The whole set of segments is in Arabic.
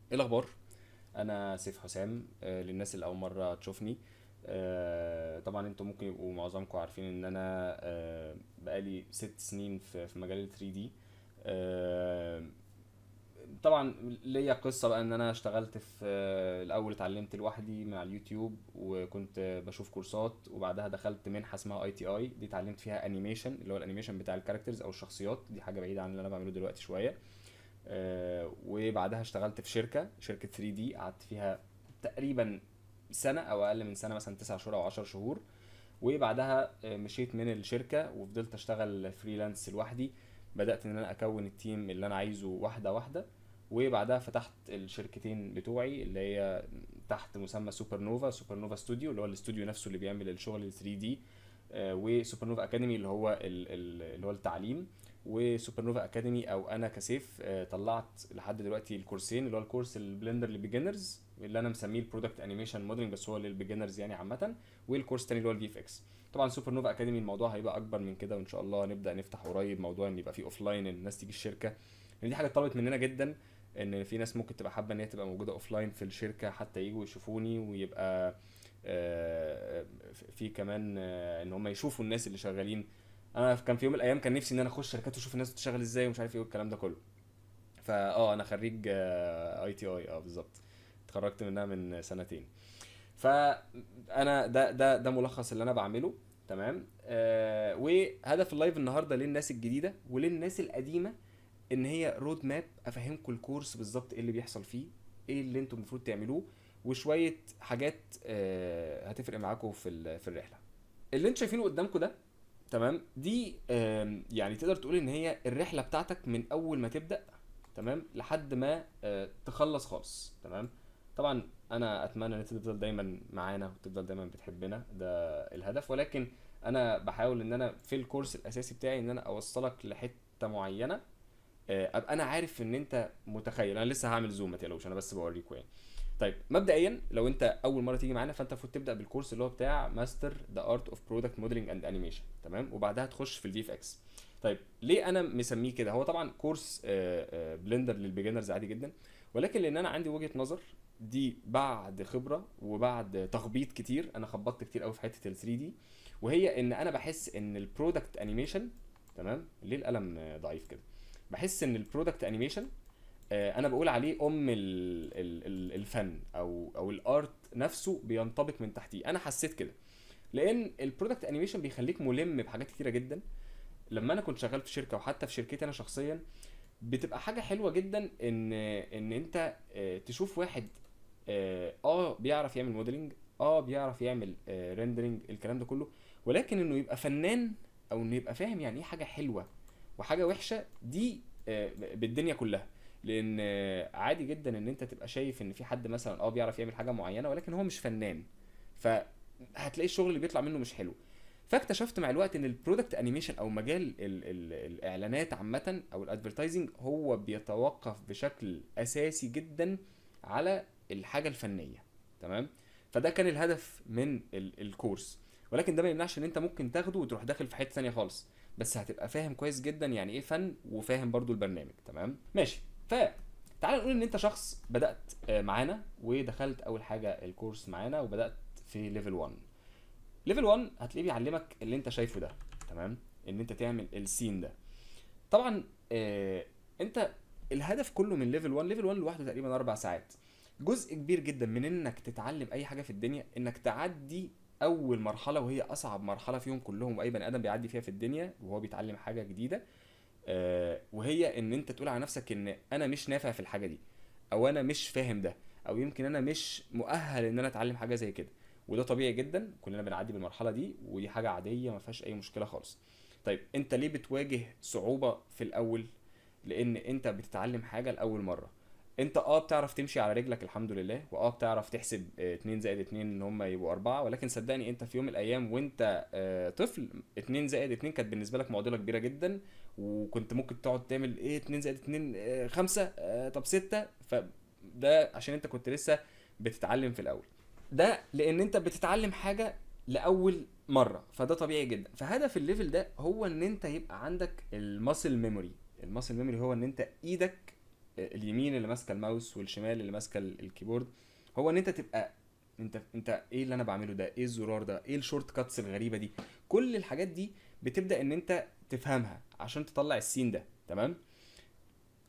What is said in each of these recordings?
ايه الاخبار؟ انا سيف حسام. للناس اللي اول مره تشوفني، طبعا انتوا ممكن يبقوا معظمكم عارفين ان انا بقالي 6 سنين في مجال ال 3D. آه، طبعا ليا قصه بقى ان انا اشتغلت في الاول اتعلمت لوحدي مع اليوتيوب، وكنت بشوف كورسات، وبعدها دخلت منحه اسمها ITI دي اتعلمت فيها انيميشن، اللي هو الانيميشن بتاع الكاركترز او الشخصيات. دي حاجه بعيده عن اللي انا بعمله دلوقتي شويه. وبعدها اشتغلت في شركة 3D، قعدت فيها تقريبا سنة أو أقل من سنة، مثلا 9 شهور أو 10 شهور. وبعدها مشيت من الشركة وفضلت أشتغل فريلانس لوحدي. بدأت إن أنا أكون التيم اللي أنا عايزه واحدة واحدة. وبعدها فتحت الشركتين بتوعي اللي هي تحت مسمى سوبر نوفا ستوديو، اللي هو الاستوديو نفسه اللي بيعمل الشغل ال 3D. وسوبر نوفا اكاديمي اللي هو اللي هو التعليم. وسوبر نوفا اكاديمي او انا كسيف طلعت لحد دلوقتي الكورسين، اللي هو الكورس البلندر للبيجنرز اللي انا مسميه البرودكت انيميشن موديلنج، بس هو للبيجنرز يعني عامه. والكورس التاني اللي هو الفي اف اكس. طبعا سوبر نوفا اكاديمي الموضوع هيبقى اكبر من كده، وان شاء الله نبدا نفتح قريب موضوع ان يبقى فيه اوف لاين، الناس تيجي الشركه، لان دي حاجه طلبت مننا جدا. ان في ناس ممكن تبقى حابه ان هي تبقى موجوده اوف لاين في الشركه، حتى يجوا يشوفوني، ويبقى في كمان ان هم يشوفوا الناس اللي شغالين. انا كان في يوم من الايام كان نفسي ان انا اخش شركات واشوف الناس بتشتغل ازاي ومش عارف ايه والكلام ده كله. انا خريج ITI، بالظبط. اتخرجت منها من سنتين. فانا ده ملخص اللي انا بعمله. تمام. وهدف اللايف النهارده للناس الجديده وللناس القديمه ان هي رود ماب، افهمكم الكورس بالظبط ايه اللي بيحصل فيه، ايه اللي انتم المفروض تعملوه، وشويه حاجات هتفرق معاكم في الرحله اللي انتوا شايفينه قدامكم ده. تمام. دي يعني تقدر تقول ان هي الرحله بتاعتك من اول ما تبدا، تمام، لحد ما تخلص خالص. تمام. طبعا انا اتمنى ان انت تفضل دايما معانا وتفضل دايما بتحبنا، ده الهدف. ولكن انا بحاول ان انا في الكورس الاساسي بتاعي ان انا اوصلك لحته معينه، ابقى انا عارف ان انت متخيل. انا لسه هعمل زوم، ما تقلقوش، انا بس بوريكم يعني. طيب مبدئيا لو انت اول مره تيجي معانا، فانت المفروض تبدا بالكورس اللي هو بتاع ماستر ذا ارت اوف برودكت موديلنج اند انيميشن. تمام. وبعدها تخش في الفي اف اكس. طيب ليه انا مسميه كده؟ هو طبعا كورس بلندر للبيجنرز عادي جدا، ولكن لان انا عندي وجهه نظر دي بعد خبره وبعد تخبيط كتير. انا خبطت كتير قوي في حته ال 3 دي، وهي ان انا بحس ان البرودكت انيميشن، تمام، ليه القلم ضعيف كده؟ بحس ان البرودكت انيميشن انا بقول عليه الفن او الارت نفسه بينطبق من تحتيه. انا حسيت كده لان البرودكت انيميشن بيخليك ملم بحاجات كتيره جدا. لما انا كنت شغال في شركه، وحتى في شركتي انا شخصيا، بتبقى حاجه حلوه جدا ان انت تشوف واحد بيعرف يعمل موديلنج، بيعرف يعمل ريندرنج، الكلام ده كله، ولكن انه يبقى فنان، او انه يبقى فاهم يعني ايه حاجه حلوه وحاجه وحشه دي بالدنيا كلها. لان عادي جدا ان انت تبقى شايف ان في حد مثلا بيعرف يعمل حاجه معينه ولكن هو مش فنان، فهتلاقي الشغل اللي بيطلع منه مش حلو. فاكتشفت مع الوقت ان البرودكت انيميشن او مجال ال الاعلانات عامه او الادفرتايزنج هو بيتوقف بشكل اساسي جدا على الحاجه الفنيه. تمام. فده كان الهدف من الكورس. ولكن ده ما يمنعش ان انت ممكن تاخده وتروح داخل في حته ثانيه خالص، بس هتبقى فاهم كويس جدا يعني ايه فن، وفاهم برضو البرنامج. تمام ماشي. تعال نقول ان انت شخص بدات معانا ودخلت اول حاجه الكورس معانا وبدات في ليفل 1. ليفل 1 هتلاقيه بيعلمك اللي انت شايفه ده. تمام. ان انت تعمل السين ده. طبعا انت الهدف كله من ليفل 1 لوحده تقريبا 4 ساعات. جزء كبير جدا من انك تتعلم اي حاجه في الدنيا انك تعدي اول مرحله، وهي اصعب مرحله فيهم كلهم، واي بني ادم بيعدي فيها في الدنيا وهو بيتعلم حاجه جديده. وهي ان انت تقول على نفسك ان انا مش نافع في الحاجه دي، او انا مش فاهم ده، او يمكن انا مش مؤهل ان انا اتعلم حاجه زي كده. وده طبيعي جدا، كلنا بنعدي بالمرحله دي، ودي حاجه عاديه ما فيهاش اي مشكله خالص. طيب انت ليه بتواجه صعوبه في الاول؟ لان انت بتتعلم حاجه لاول مره. انت بتعرف تمشي على رجلك الحمد لله، بتعرف تحسب 2 زائد 2 ان هم يبقوا 4، ولكن صدقني انت في يوم من الايام وانت طفل، 2 زائد 2 كانت بالنسبه لك معضله كبيره جدا. وكنت ممكن تقعد تعمل ايه 2 زائد 2 5، طب 6. فده عشان انت كنت لسه بتتعلم في الاول. ده لان انت بتتعلم حاجه لاول مره، فده طبيعي جدا. فهدف الليفل ده هو ان انت يبقى عندك الماسل ميموري. الماسل ميموري هو ان انت ايدك اليمين اللي ماسكه الماوس والشمال اللي ماسكه الكيبورد، هو ان انت تبقى انت ايه اللي انا بعمله ده، ايه الزرار ده، ايه الشورت كاتس الغريبه دي. كل الحاجات دي بتبدا ان انت تفهمها عشان تطلع السين ده. تمام.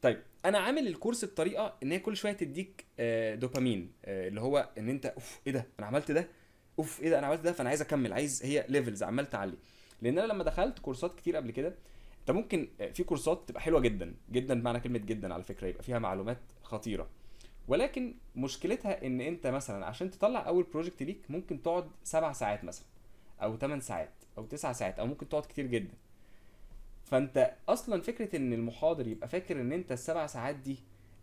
طيب انا عامل الكورس بطريقه ان هي كل شويه تديك دوبامين، اللي هو ان انت اوف ايه ده انا عملت ده، اوف ايه ده انا عملت ده، فانا عايز اكمل، عايز هي ليفلز عمال تعلي. لان انا لما دخلت كورسات كتير قبل كده، انت ممكن في كورسات تبقى حلوه جدا جدا بمعنى كلمه جدا على فكره، يبقى فيها معلومات خطيره، ولكن مشكلتها ان انت مثلا عشان تطلع اول بروجكت ليك ممكن تقعد 7 ساعات مثلا، او 8 ساعات او 9 ساعات، او ممكن تقعد كتير جدا. فانت اصلا فكره ان المحاضر يبقى فاكر ان انت ال7 ساعات دي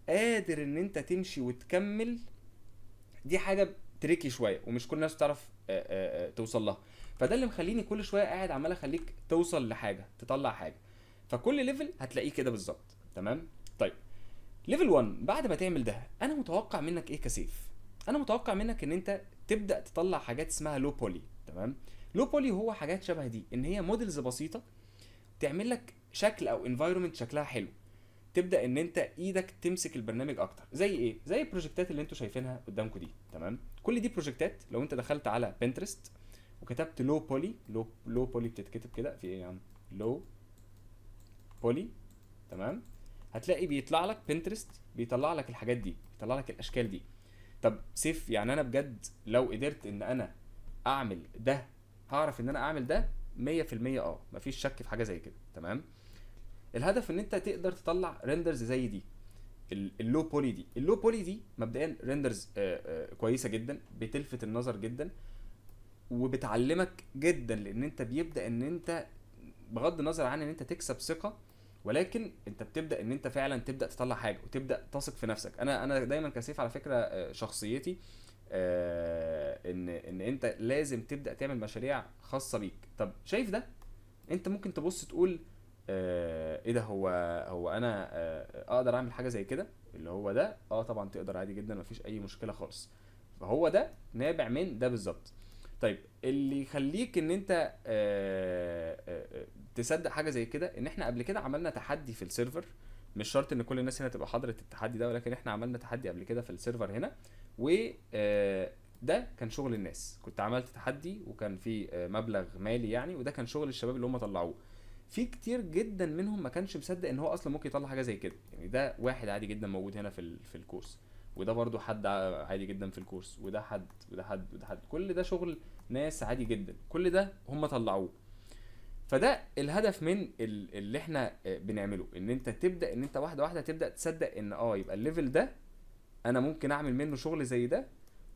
قادر ان انت تمشي وتكمل، دي حاجه تريكي شويه ومش كل الناس تعرف توصل لها. فده اللي مخليني كل شويه قاعد عمال اخليك توصل لحاجه، تطلع حاجه. فكل ليفل هتلاقيه كده بالظبط. تمام. طيب ليفل 1 بعد ما تعمل ده، انا متوقع منك ايه كسيف؟ انا متوقع منك ان انت تبدا تطلع حاجات اسمها لو بولي. تمام. لو بولي هو حاجات شبه دي، ان هي موديلز بسيطه تعمل لك شكل او انفايرمنت شكلها حلو، تبدا ان انت ايدك تمسك البرنامج اكتر. زي ايه؟ زي البروجكتات اللي انتوا شايفينها قدامكم دي. تمام. كل دي بروجكتات لو انت دخلت على بنترست وكتبت لو بولي، لو بولي بتتكتب كده في ايه يا عم، لو بولي. تمام. هتلاقي بيطلع لك بنترست، بيطلع لك الحاجات دي، بيطلع لك الاشكال دي. طب سيف يعني انا بجد لو قدرت ان انا اعمل ده هعرف ان انا اعمل ده 100%؟ اه مفيش شك في حاجه زي كده. تمام. الهدف ان انت تقدر تطلع ريندرز زي دي، اللو بولي دي. اللو بولي دي مبدئيا ريندرز كويسه جدا، بتلفت النظر جدا وبتعلمك جدا، لان انت بيبدا ان انت بغض النظر عن ان انت تكسب ثقه، ولكن انت بتبدا ان انت فعلا تبدا تطلع حاجه وتبدا تثق في نفسك. انا دايما كسيف على فكره شخصيتي ان انت لازم تبدا تعمل مشاريع خاصه بيك. طب شايف ده؟ انت ممكن تبص تقول ايه ده، هو انا اقدر اعمل حاجه زي كده اللي هو ده؟ اه طبعا تقدر عادي جدا، مفيش اي مشكله خالص. فهو ده نابع من ده بالظبط. طيب اللي يخليك ان انت تصدق حاجه زي كده، ان احنا قبل كده عملنا تحدي في السيرفر. مش شرط ان كل الناس هنا تبقى حضرت التحدي ده، ولكن احنا عملنا تحدي قبل كده في السيرفر هنا، و ده كان شغل الناس. كنت عملت تحدي وكان في مبلغ مالي يعني، وده كان شغل الشباب اللي هم طلعوه. في كتير جدا منهم ما كانش مصدق ان هو اصلا ممكن يطلع حاجه زي كده. يعني ده واحد عادي جدا موجود هنا في الكورس، وده برضو حد عادي جدا في الكورس، وده حد وده حد وده حد، كل ده شغل ناس عادي جدا، كل ده هم طلعوه. فده الهدف من اللي احنا بنعمله، ان انت تبدا ان انت واحده واحده تبدا تصدق ان يبقى الليفل ده انا ممكن اعمل منه شغل زي ده،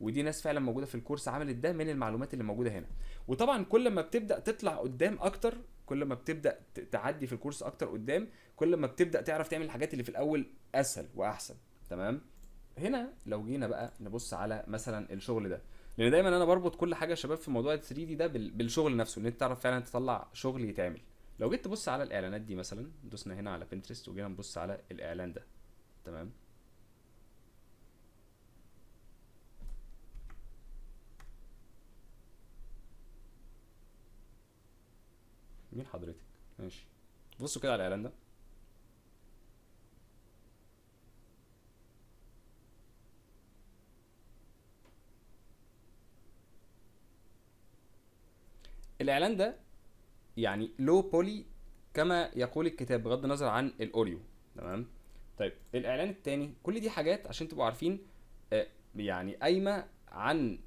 ودي ناس فعلا موجوده في الكورس عملت ده من المعلومات اللي موجوده هنا. وطبعا كل ما بتبدا تطلع قدام اكتر، كل ما بتبدا تعدي في الكورس اكتر قدام، كل ما بتبدا تعرف تعمل الحاجات اللي في الاول اسهل واحسن. تمام. هنا لو جينا بقى نبص على مثلا الشغل ده، لان دايما انا بربط كل حاجه يا شباب في موضوع ال 3 دي ده بالشغل نفسه، ان انت تعرف فعلا تطلع شغل يتعمل. لو جيت تبص على الاعلانات دي مثلا، دوسنا هنا على بنترست وجينا نبص على الاعلان ده. تمام. مين حضرتك؟ ماشي. بصوا كده على الاعلان ده. الاعلان ده يعني لو بولي كما يقول الكتاب، بغض النظر عن الاوريو. تمام. طيب الاعلان التاني، كل دي حاجات عشان تبقوا عارفين يعني قايمه عن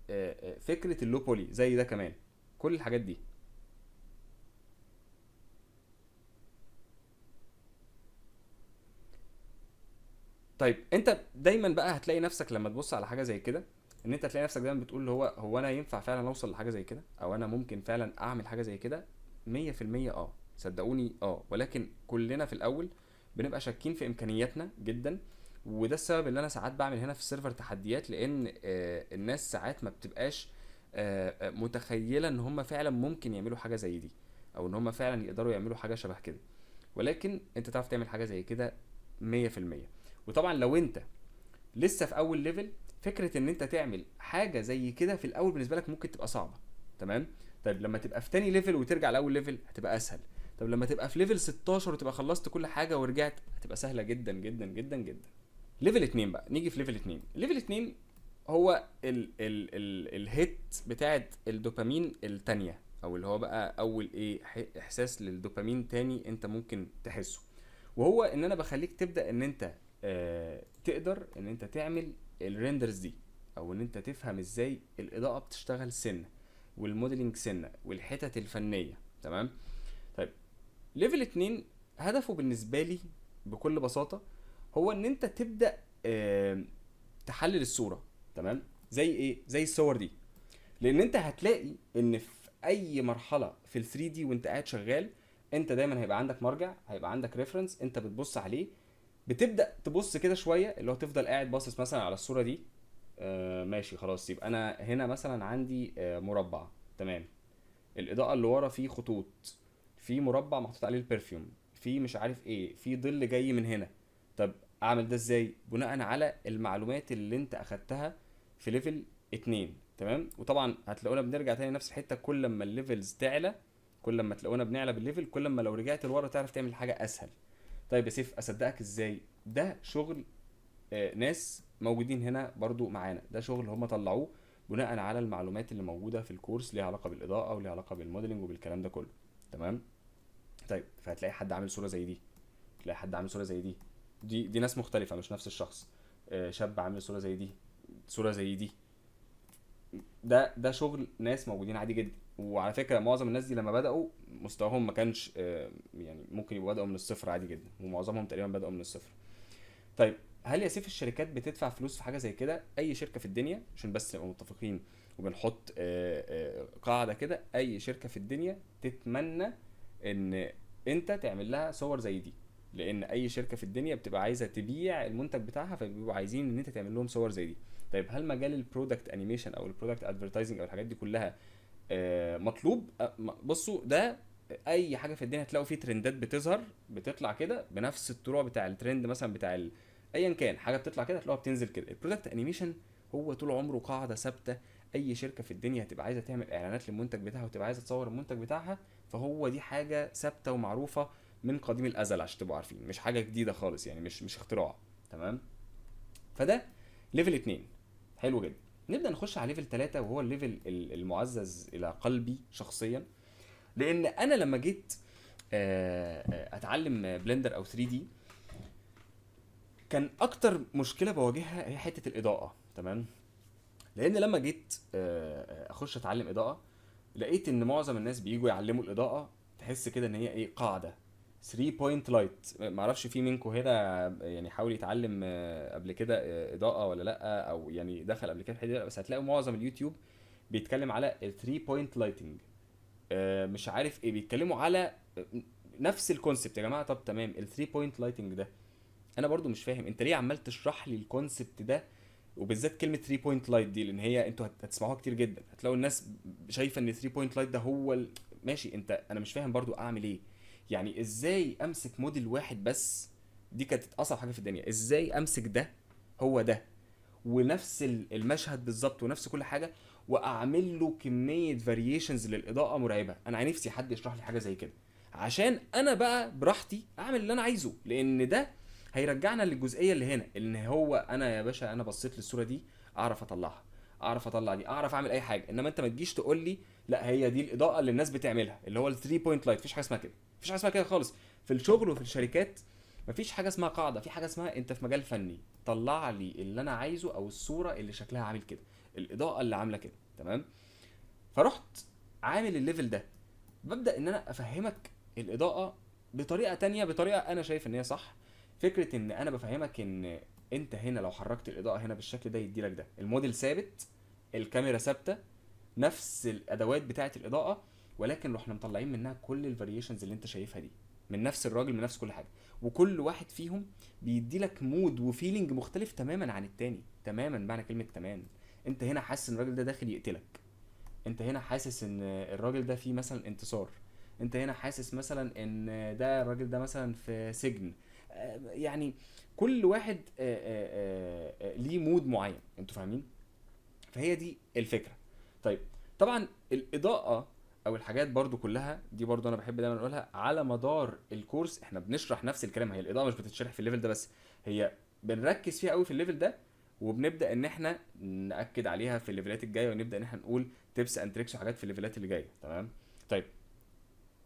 فكره اللو بولي زي ده كمان، كل الحاجات دي. طيب انت دايما بقى هتلاقي نفسك لما تبص على حاجه زي كده، ان انت تلاقي نفسك دايما بتقول هو انا ينفع فعلا اوصل لحاجه زي كده، او انا ممكن فعلا اعمل حاجه زي كده؟ 100% صدقوني ولكن كلنا في الاول بنبقى شاكين في امكانياتنا جدا. وده السبب اللي انا ساعات بعمل هنا في السيرفر تحديات، لان الناس ساعات ما بتبقاش متخيله ان هم فعلا ممكن يعملوا حاجه زي دي، او ان هم فعلا يقدروا يعملوا حاجه شبه كده. ولكن انت تعرف تعمل حاجه زي كده 100%. وطبعا لو انت لسه في اول ليفل، فكره ان انت تعمل حاجه زي كده في الاول بالنسبه لك ممكن تبقى صعبه. تمام. طيب لما تبقى في تاني ليفل وترجع لاول ليفل هتبقى اسهل. طب لما تبقى في ليفل 16 وتبقى خلصت كل حاجه ورجعت، هتبقى سهله جدا جدا جدا جدا. ليفل 2 بقى، نيجي في ليفل 2. ليفل 2 هو الهيت بتاعت الدوبامين التانية، او اللي هو بقى اول ايه احساس للدوبامين تاني انت ممكن تحسه. وهو ان انا بخليك تبدا ان انت تقدر ان انت تعمل الريندرز دي، او ان انت تفهم ازاي الاضاءه بتشتغل سنه، والموديلنج سنه، والحتت الفنيه. تمام. طيب ليفل 2 هدفه بالنسبه لي بكل بساطه هو ان انت تبدا تحلل الصوره. تمام. زي ايه؟ زي الصور دي. لان انت هتلاقي ان في اي مرحله في ال 3 دي وانت قاعد شغال، انت دايما هيبقى عندك مرجع، هيبقى عندك ريفرنس انت بتبص عليه. بتبدا تبص كده شويه، اللي هو تفضل قاعد باصص مثلا على الصوره دي. ماشي خلاص، يبقى انا هنا مثلا عندي مربع. تمام. الاضاءه اللي ورا فيه خطوط، في مربع محطوط عليه البرفيوم، في مش عارف ايه، في ظل جاي من هنا. طب اعمل ده ازاي؟ بناء على المعلومات اللي انت اخدتها في ليفل 2. تمام. وطبعا هتلاقونا بنرجع تاني نفس الحته، كل ما الليفلز تعلى، كل ما تلاقونا بنعلى بالليفل، كل ما لو رجعت لورا تعرف تعمل حاجه اسهل. طيب يا سيف اصدقك ازاي؟ ده شغل ناس موجودين هنا برضو معانا، ده شغل هم طلعوه بناء على المعلومات اللي موجوده في الكورس ليها علاقه بالاضاءه وليها علاقه بالموديلنج وبالكلام ده كله. تمام. طيب فهتلاقي حد عامل صوره زي دي، تلاقي حد عامل صوره زي دي، دي ناس مختلفه مش نفس الشخص. شاب عامل صوره زي دي، صوره زي دي. ده شغل ناس موجودين عادي جدا. وعلى فكره معظم الناس دي لما بداوا مستواهم ما كانش يعني ممكن يبقوا بداوا من الصفر عادي جدا، ومعظمهم تقريبا بداوا من الصفر. طيب هل يا سيف الشركات بتدفع فلوس في حاجه زي كده؟ اي شركه في الدنيا، عشان بس نبقى متفقين وبنحط قاعده كده، اي شركه في الدنيا تتمنى ان انت تعمل لها صور زي دي. لان اي شركه في الدنيا بتبقى عايزه تبيع المنتج بتاعها، فبيبقوا عايزين ان انت تعمل لهم صور زي دي. طيب هل مجال البرودكت انيميشن او البرودكت ادفرتايزنج او الحاجات دي كلها مطلوب؟ بصوا ده اي حاجه في الدنيا هتلاقوا فيه ترندات بتظهر، بتطلع كده بنفس الطلوع بتاع الترند مثلا بتاع ايا كان حاجه بتطلع كده هتلاقوها بتنزل كده. البرودكت انيميشن هو طول عمره قاعده ثابته، اي شركه في الدنيا هتبقى عايزه تعمل اعلانات للمنتج بتاعها وتبقى عايزه تصور المنتج بتاعها، فهو دي حاجه ثابته ومعروفه من قديم الازل عشان تبقوا عارفين، مش حاجه جديده خالص يعني، مش اختراع. تمام. فده ليفل 2. حلو جدا. نبدا نخش على ليفل 3، وهو الليفل المعزز الى قلبي شخصيا. لان انا لما جيت اتعلم بلندر او 3 دي، كان اكتر مشكله بواجهها هي حته الاضاءه. تمام. لان لما جيت اخش اتعلم اضاءه، لقيت ان معظم الناس بييجوا يعلموا الاضاءه، تحس كده ان هي ايه، قاعده 3 بوينت لايت. معرفش في منكم هنا يعني حاول يتعلم قبل كده اضاءه ولا لا، او يعني دخل قبل كده في الحته دي، بس هتلاقوا معظم اليوتيوب بيتكلم على ال 3 بوينت لايتنج. مش عارف ايه، بيتكلموا على نفس الكونسبت. يا جماعه طب تمام، ال 3 بوينت لايتنج ده انا برضو مش فاهم انت ليه عمال تشرح لي الكونسبت ده، وبالذات كلمه 3 بوينت لايت دي، لان هي انتوا هتسمعوها كتير جدا، هتلاقوا الناس شايفه ان 3 بوينت لايت ده هو ماشي. انا مش فاهم برضو اعمل ايه. يعني ازاي امسك موديل واحد بس؟ دي كانت اصعب حاجه في الدنيا، ازاي امسك ده، هو ده، ونفس المشهد بالظبط ونفس كل حاجه، واعمل له كميه فاريشنز للاضاءه مرعبه. انا عن نفسي حد يشرح لي حاجه زي كده، عشان انا بقى براحتي اعمل اللي انا عايزه. لان ده هيرجعنا للجزئيه اللي هنا، ان هو انا يا باشا انا بصيت للصوره دي اعرف اطلعها، اعرف اطلع دي، اعرف اعمل اي حاجه. انما انت ما تجيش تقول لي لا هي دي الاضاءه اللي الناس بتعملها، اللي هو ال 3 بوينت لايت. مفيش حاجه اسمها كده، مفيش حاجه اسمها كده خالص. في الشغل وفي الشركات مفيش حاجه اسمها قاعده، في حاجه اسمها انت في مجال فني، طلع لي اللي انا عايزه، او الصوره اللي شكلها عامل كده، الاضاءه اللي عامله كده. تمام. فرحت عامل الليفل ده، ببدا ان انا افهمك الاضاءه بطريقه تانية، بطريقه انا شايف ان هي صح. فكره ان انا بفهمك ان انت هنا لو حركت الاضاءه هنا بالشكل ده يدي لك ده، الموديل ثابت، الكاميرا ثابته، نفس الادوات بتاعه الاضاءه، ولكن رحنا مطلعين منها كل الفاريشنز اللي انت شايفها دي، من نفس الراجل، من نفس كل حاجه. وكل واحد فيهم بيدي لك مود وفيلينج مختلف تماما عن التاني، تماما معنى كلمه تماما. انت هنا حاسس ان الراجل ده داخل يقتلك، انت هنا حاسس ان الراجل ده فيه مثلا انتصار، انت هنا حاسس مثلا ان ده الراجل ده مثلا في سجن. يعني كل واحد ليه مود معين، انتوا فاهمين؟ فهي دي الفكره. طيب طبعا الاضاءه او الحاجات برضو كلها دي، برضو انا بحب دايما اقولها على مدار الكورس احنا بنشرح نفس الكلام. هي الاضاءه مش بتتشرح في الليفل ده بس، هي بنركز فيها قوي في الليفل ده، وبنبدا ان احنا ناكد عليها في الليفلات الجايه، ونبدا ان احنا نقول تيبس اند تريكس وحاجات في الليفلات اللي جايه. تمام. طيب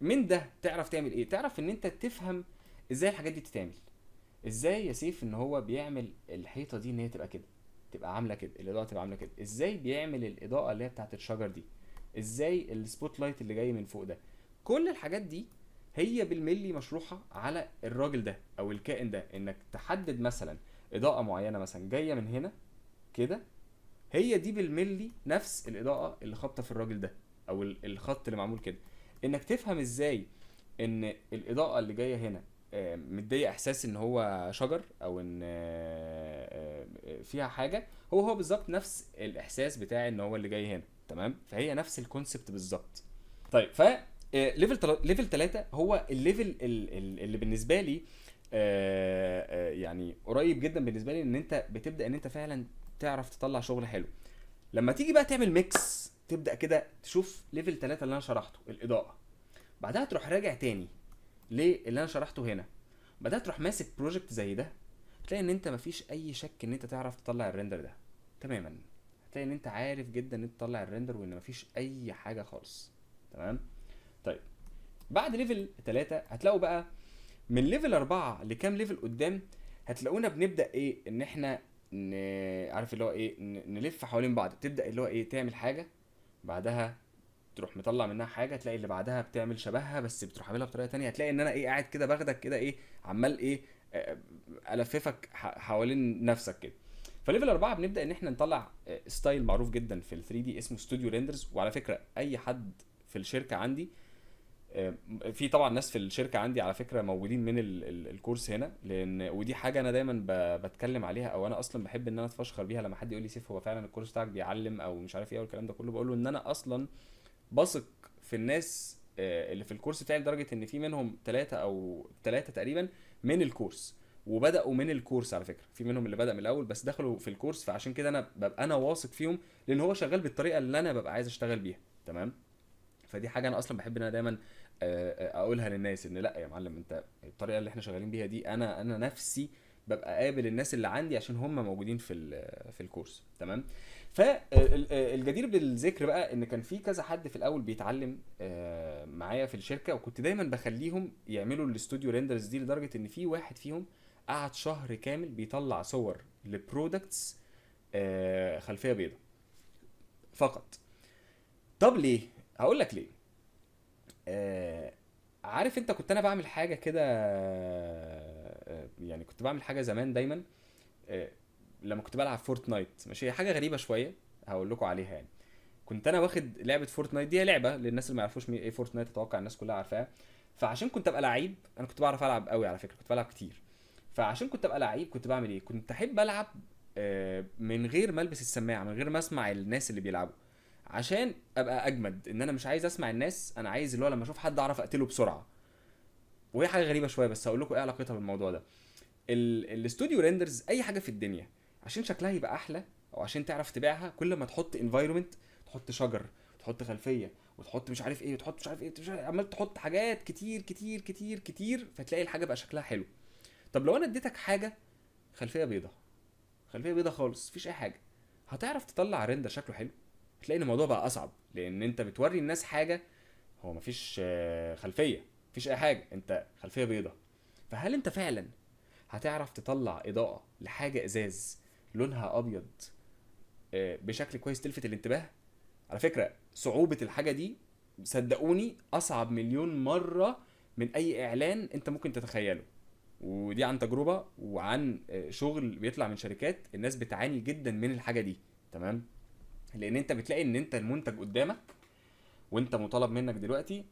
من ده تعرف تعمل ايه؟ تعرف ان انت تفهم ازاي الحاجات دي بتتعمل. ازاي يا سيف ان هو بيعمل الحيطه دي ان هي تبقى كده، تبقى عامله كده، الاضاءه تبقى عامله كده، ازاي بيعمل الاضاءه اللي هي بتاعت الشجر دي، ازاي السبوت لايت اللي جاي من فوق ده. كل الحاجات دي هي بالملي مشروحه على الراجل ده او الكائن ده. انك تحدد مثلا اضاءه معينه مثلا جايه من هنا كده، هي دي بالملي نفس الاضاءه اللي خابطه في الراجل ده، او الخط اللي معمول كده. انك تفهم ازاي ان الاضاءه اللي جايه هنا مديه احساس ان هو شجر، او ان فيها حاجه، هو بالظبط نفس الاحساس بتاع ان هو اللي جاي هنا. تمام. فهي نفس الكونسبت بالظبط. طيب ف ليفل 3 هو الليفل اللي بالنسبه لي يعني قريب جدا بالنسبه لي، ان انت بتبدا ان انت فعلا تعرف تطلع شغل حلو. لما تيجي بقى تعمل ميكس، تبدا كده تشوف ليفل 3 اللي انا شرحته الاضاءه، بعدها تروح راجع تاني ليه اللي انا شرحته هنا، بعدها تروح ماسك بروجكت زي ده، تلاقي ان انت مفيش اي شك ان انت تعرف تطلع الريندر ده تماما. هتلاقي ان انت عارف جدا ان انت تطلع الريندر، وان مفيش اي حاجه خالص. تمام. طيب بعد ليفل 3 هتلاقوا بقى من ليفل 4 لكام ليفل قدام، هتلاقونا بنبدا ايه، ان احنا عارف اللي هو ايه، نلف حوالين بعض. تبدا اللي هو ايه، تعمل حاجه، بعدها تروح مطلع منها حاجه، تلاقي اللي بعدها بتعمل شبهها بس بتروح عاملها بطريقه تانية. هتلاقي ان انا ايه، قاعد كده باخدك كده ايه، عمال ايه، الففك حوالين نفسك كده. فليفل 4 بنبدا ان احنا نطلع ستايل معروف جدا في ال 3 دي اسمه ستوديو ريندرز. وعلى فكره اي حد في الشركه عندي، في طبعا ناس في الشركه عندي على فكره موجودين من الكورس هنا، لان ودي حاجه انا دايما بتكلم عليها، او انا اصلا بحب ان انا اتفشخر بيها. لما حد يقول لي سيف هو فعلا الكورس بتاعك بيعلم او مش عارف ايه والكلام ده كله، بقول له ان انا اصلا بثق في الناس اللي في الكورس بتاعي، لدرجه ان في منهم ثلاثه تقريبا من الكورس، وبداوا من الكورس. على فكره في منهم اللي بدا من الاول بس دخلوا في الكورس، فعشان كده انا ببقى انا واثق فيهم، لان هو شغال بالطريقه اللي انا ببقى عايز اشتغل بيها. تمام. فدي حاجه انا اصلا بحب ان انا دايما اقولها للناس، ان لا يا معلم، انت الطريقه اللي احنا شغالين بيها دي، انا نفسي ببقى قابل الناس اللي عندي عشان هم موجودين في الكورس. تمام. فالجدير بالذكر بقى ان كان في كذا حد في الاول بيتعلم معايا في الشركه، وكنت دايما بخليهم يعملوا الاستوديو ريندرز دي، لدرجه ان في واحد فيهم قعد شهر كامل بيطلع صور لبرودكتس خلفيه بيضاء فقط. طب ليه؟ هقول لك ليه. آه عارف انت، كنت انا بعمل حاجه كده، يعني كنت بعمل حاجه زمان دايما آه لما كنت بلعب فورتنايت. ماشي، هي حاجه غريبه شويه هقول لكم عليها يعني. كنت انا واخد لعبه فورتنايت دي، هي لعبه للناس اللي ما يعرفوش ايه فورتنايت، اتوقع الناس كلها عارفاها. فعشان كنت ابقى لعيب، انا كنت بعرف العب قوي على فكره، كنت بلعب كتير. فعشان كنت ابقى لعيب كنت بعمل ايه، كنت احب العب من غير ما البس السماعه، من غير ما اسمع الناس اللي بيلعبوا، عشان ابقى اجمد. ان انا مش عايز اسمع الناس، انا عايز اللي هو لما اشوف حد اعرف اقتله بسرعه. وهي حاجه غريبه شويه، بس هقول لكم ايه علاقتها بالموضوع ده. الاستوديو ريندرز اي حاجه في الدنيا عشان شكلها يبقى احلى، او عشان تعرف تبيعها، كل ما تحط انفايرمنت، تحط شجر، تحط خلفيه، وتحط مش عارف ايه، وتحط مش عارف ايه، عمال تحط حاجات كتير كتير كتير كتير، فتلاقي الحاجه بقى شكلها حلو. طب لو انا اديتك حاجه خلفيه بيضه، خلفيه بيضه خالص مفيش اي حاجه، هتعرف تطلع ريندر شكله حلو؟ هتلاقي ان الموضوع بقى اصعب، لان انت بتوري الناس حاجه هو مفيش خلفيه، مفيش اي حاجه، انت خلفيه بيضه. فهل انت فعلا هتعرف تطلع اضاءه لحاجه ازاز لونها ابيض بشكل كويس تلفت الانتباه؟ على فكره صعوبه الحاجه دي صدقوني اصعب مليون مره من اي اعلان انت ممكن تتخيله. ودي عن تجربه، وعن شغل بيطلع من شركات الناس بتعاني جدا من الحاجه دي. تمام. لان انت بتلاقي ان انت المنتج قدامك، وانت مطالب منك دلوقتي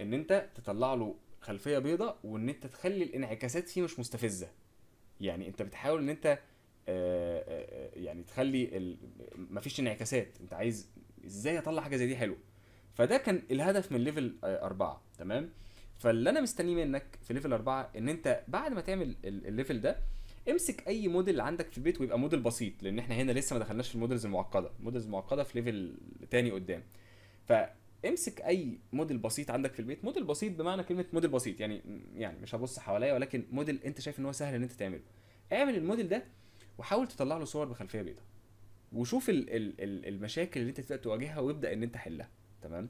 ان انت تطلع له خلفيه بيضاء، وان انت تخلي الانعكاسات فيه مش مستفزه. يعني انت بتحاول ان انت يعني تخلي مفيش انعكاسات. انت عايز ازاي اطلع حاجه زي دي حلوه. فده كان الهدف من ليفل 4. تمام. فاللي انا مستنيه منك في ليفل 4 ان انت بعد ما تعمل الليفل ده، امسك اي موديل عندك في البيت، ويبقى موديل بسيط، لان احنا هنا لسه ما دخلناش في الموديلز المعقده. الموديلز المعقده في ليفل تاني قدام. فامسك اي موديل بسيط عندك في البيت، موديل بسيط بمعنى كلمه موديل بسيط، يعني مش هبص حواليا، ولكن موديل انت شايف ان هو سهل ان انت تعمله. اعمل الموديل ده وحاول تطلع له صور بخلفيه بيضاء، وشوف المشاكل اللي انت تبدا تواجهها وابدا ان انت حلها. تمام.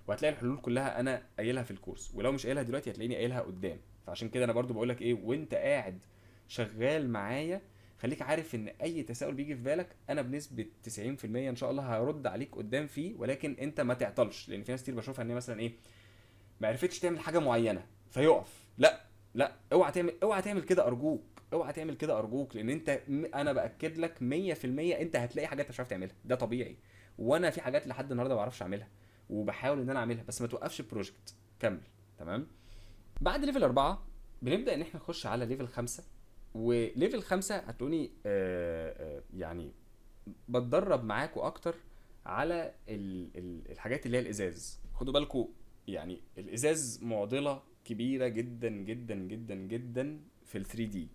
وهتلاقي الحلول كلها انا قايلها في الكورس، ولو مش قايلها دلوقتي هتلاقيني قايلها قدام. فعشان كده انا برضو بقول لك ايه، وانت قاعد شغال معايا خليك عارف ان اي تساؤل بيجي في بالك انا بنسبه 90% ان شاء الله هرد عليك قدام فيه، ولكن انت ما تعطلش. لان في ناس كتير بشوفها ان هي مثلا ايه، ما عرفتش تعمل حاجه معينه فيقف. لا لا، اوعى تعمل كده ارجوك، اوعى تعمل كده ارجوك. لان انت انا باكد لك 100% انت هتلاقي حاجات مش عارف تعملها، ده طبيعي. وانا في حاجات لحد النهارده ما بعرفش اعملها وبحاول ان انا اعملها، بس ما توقفش البروجكت، كمل. تمام. بعد ليفل 4 بنبدا ان احنا نخش على ليفل 5. وليفل 5 هتلاقوني يعني بتدرب معاكوا اكتر على الحاجات اللي هي الازاز. خدوا بالكوا، يعني الازاز معضله كبيره جدا جدا جدا جدا في ال 3 دي.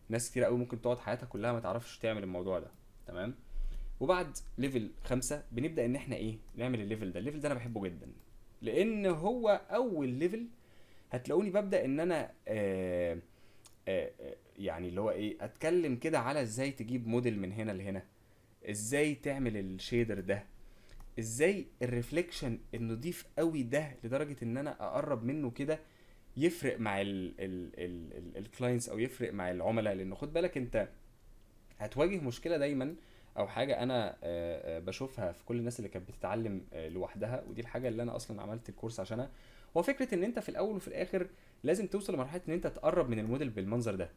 ناس كتير قوي ممكن تقعد حياتها كلها ما تعرفش تعمل الموضوع ده. تمام. وبعد ليفل 5 بنبدا ان احنا ايه، نعمل الليفل ده انا بحبه جدا، لان هو اول ليفل هتلاقوني ببدا ان انا يعني اللي هو ايه، اتكلم كده على ازاي تجيب موديل من هنا لهنا، ازاي تعمل الشيدر ده، ازاي الريفليكشن النضيف قوي ده لدرجه ان انا اقرب منه كده يفرق مع الكلاينتس او يفرق مع العملاء. لانه خد بالك انت هتواجه مشكله دايما، او حاجه انا بشوفها في كل الناس اللي كانت بتتعلم لوحدها، ودي الحاجه اللي انا اصلا عملت الكورس عشانها. هو فكره ان انت في الاول وفي الاخر لازم توصل لمرحله ان انت تقرب من الموديل بالمنظر ده.